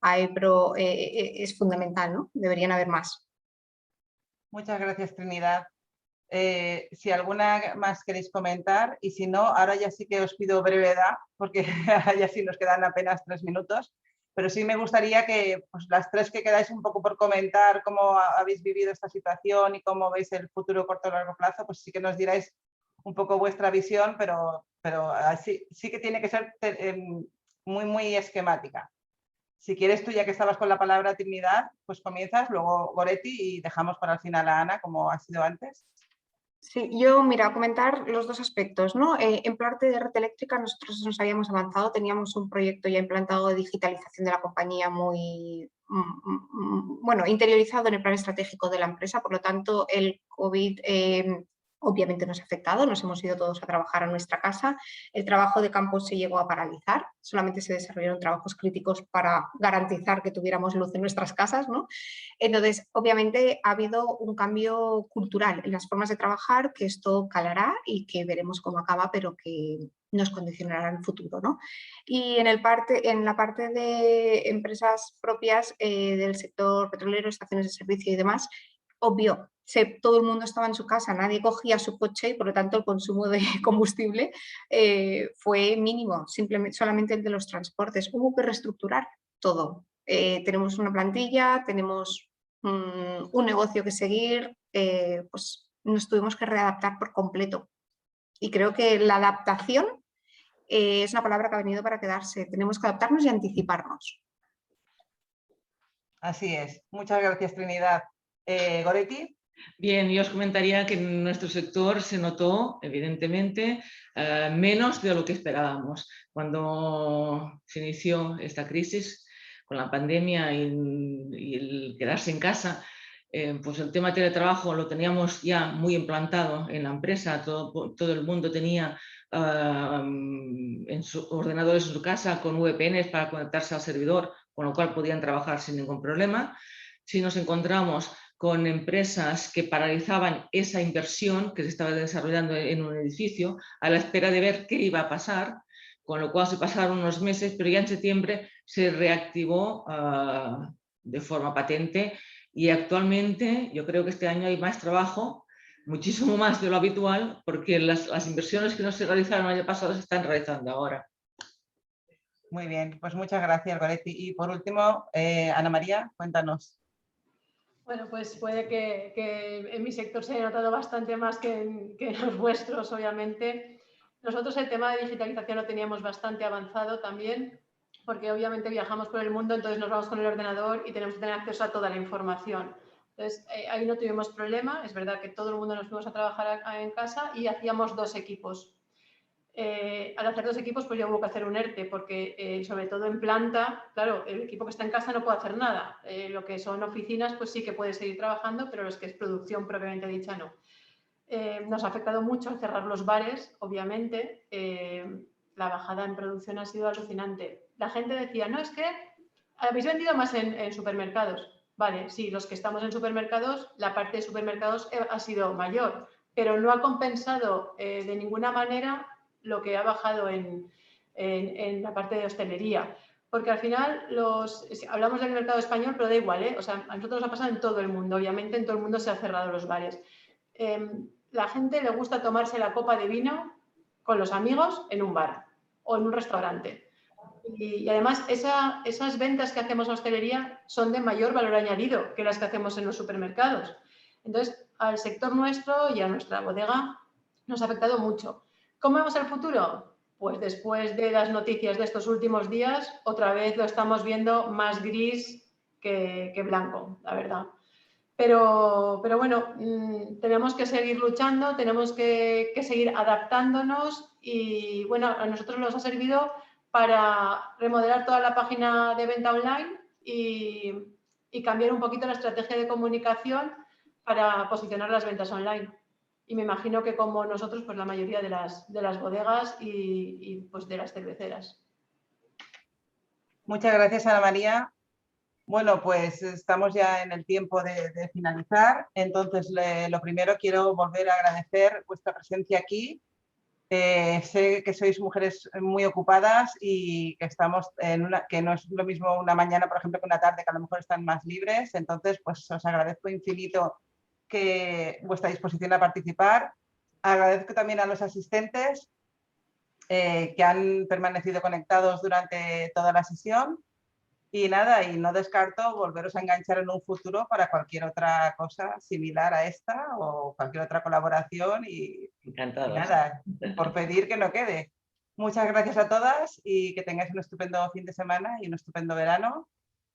AEPRO es fundamental, ¿no? Deberían haber más. Muchas gracias, Trinidad. Si alguna más queréis comentar, y si no, ahora ya sí que os pido brevedad, porque ya sí nos quedan apenas 3 minutos, pero sí me gustaría que pues, las 3 que quedáis un poco por comentar cómo habéis vivido esta situación y cómo veis el futuro corto y largo plazo, pues sí que nos diráis un poco vuestra visión, pero sí que tiene que ser muy, muy esquemática. Si quieres tú, ya que estabas con la palabra, Trinidad, pues comienzas, luego Goretti y dejamos para el final a Ana, como ha sido antes. Sí, yo, mira, comentar los dos aspectos, ¿no? En parte de red eléctrica nosotros nos habíamos avanzado, teníamos un proyecto ya implantado de digitalización de la compañía muy, bueno, interiorizado en el plan estratégico de la empresa, por lo tanto el COVID obviamente nos ha afectado, nos hemos ido todos a trabajar a nuestra casa, el trabajo de campo se llegó a paralizar, solamente se desarrollaron trabajos críticos para garantizar que tuviéramos luz en nuestras casas, ¿no? Entonces, obviamente ha habido un cambio cultural en las formas de trabajar, que esto calará y que veremos cómo acaba, pero que nos condicionará en el futuro, ¿no? Y en la parte de empresas propias del sector petrolero, estaciones de servicio y demás, obvio, todo el mundo estaba en su casa, nadie cogía su coche y por lo tanto el consumo de combustible fue mínimo, solamente el de los transportes. Hubo que reestructurar todo. Tenemos una plantilla, tenemos un negocio que seguir, pues nos tuvimos que readaptar por completo. Y creo que la adaptación es una palabra que ha venido para quedarse. Tenemos que adaptarnos y anticiparnos. Así es. Muchas gracias, Trinidad. Goretti. Bien, yo os comentaría que en nuestro sector se notó, evidentemente, menos de lo que esperábamos. Cuando se inició esta crisis con la pandemia y el quedarse en casa, pues el tema de teletrabajo lo teníamos ya muy implantado en la empresa. Todo el mundo tenía ordenadores en su casa con VPNs para conectarse al servidor, con lo cual podían trabajar sin ningún problema. Si nos encontramos con empresas que paralizaban esa inversión que se estaba desarrollando en un edificio a la espera de ver qué iba a pasar, con lo cual se pasaron unos meses, pero ya en septiembre se reactivó de forma patente y actualmente yo creo que este año hay más trabajo, muchísimo más de lo habitual, porque las inversiones que no se realizaron el año pasado se están realizando ahora. Muy bien, pues muchas gracias, Goretti. Y por último, Ana María, cuéntanos. Bueno, pues puede que en mi sector se haya notado bastante más que en los vuestros, obviamente. Nosotros el tema de digitalización lo teníamos bastante avanzado también, porque obviamente viajamos por el mundo, entonces nos vamos con el ordenador y tenemos que tener acceso a toda la información. Entonces, ahí no tuvimos problema. Es verdad que todo el mundo nos fuimos a trabajar en casa y hacíamos 2 equipos. Al hacer 2 equipos, pues ya hubo que hacer un ERTE, porque sobre todo en planta, claro, el equipo que está en casa no puede hacer nada. Lo que son oficinas, pues sí que puede seguir trabajando, pero los que es producción propiamente dicha, no. Nos ha afectado mucho al cerrar los bares, obviamente. La bajada en producción ha sido alucinante. La gente decía, no, es que habéis vendido más en supermercados. Vale, sí, los que estamos en supermercados, la parte de supermercados ha sido mayor, pero no ha compensado de ninguna manera lo que ha bajado en la parte de hostelería. Porque al final, hablamos del mercado español, pero da igual, ¿eh? O sea, a nosotros nos ha pasado en todo el mundo. Obviamente, en todo el mundo se han cerrado los bares. La gente le gusta tomarse la copa de vino con los amigos en un bar o en un restaurante. Y además, esas ventas que hacemos en hostelería son de mayor valor añadido que las que hacemos en los supermercados. Entonces, al sector nuestro y a nuestra bodega nos ha afectado mucho. ¿Cómo vemos el futuro? Pues después de las noticias de estos últimos días, otra vez lo estamos viendo más gris que blanco, la verdad. Pero bueno, tenemos que seguir luchando, tenemos que seguir adaptándonos y bueno, a nosotros nos ha servido para remodelar toda la página de venta online y cambiar un poquito la estrategia de comunicación para posicionar las ventas online. Y me imagino que como nosotros, pues la mayoría de las bodegas y pues de las cerveceras. Muchas gracias, Ana María. Bueno, pues estamos ya en el tiempo de finalizar. Entonces, lo primero, quiero volver a agradecer vuestra presencia aquí. Sé que sois mujeres muy ocupadas y que estamos que no es lo mismo una mañana, por ejemplo, que una tarde, que a lo mejor están más libres. Entonces, pues os agradezco infinito vuestra disposición a participar. Agradezco también a los asistentes que han permanecido conectados durante toda la sesión. Y nada, y no descarto volveros a enganchar en un futuro para cualquier otra cosa similar a esta o cualquier otra colaboración y Encantados. nada, por pedir que no quede. Muchas gracias a todas y que tengáis un estupendo fin de semana y un estupendo verano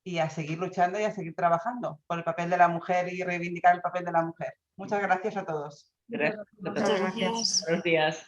y a seguir luchando y a seguir trabajando por el papel de la mujer y reivindicar el papel de la mujer. Muchas gracias a todos. Gracias. Muchas gracias. Buenos días.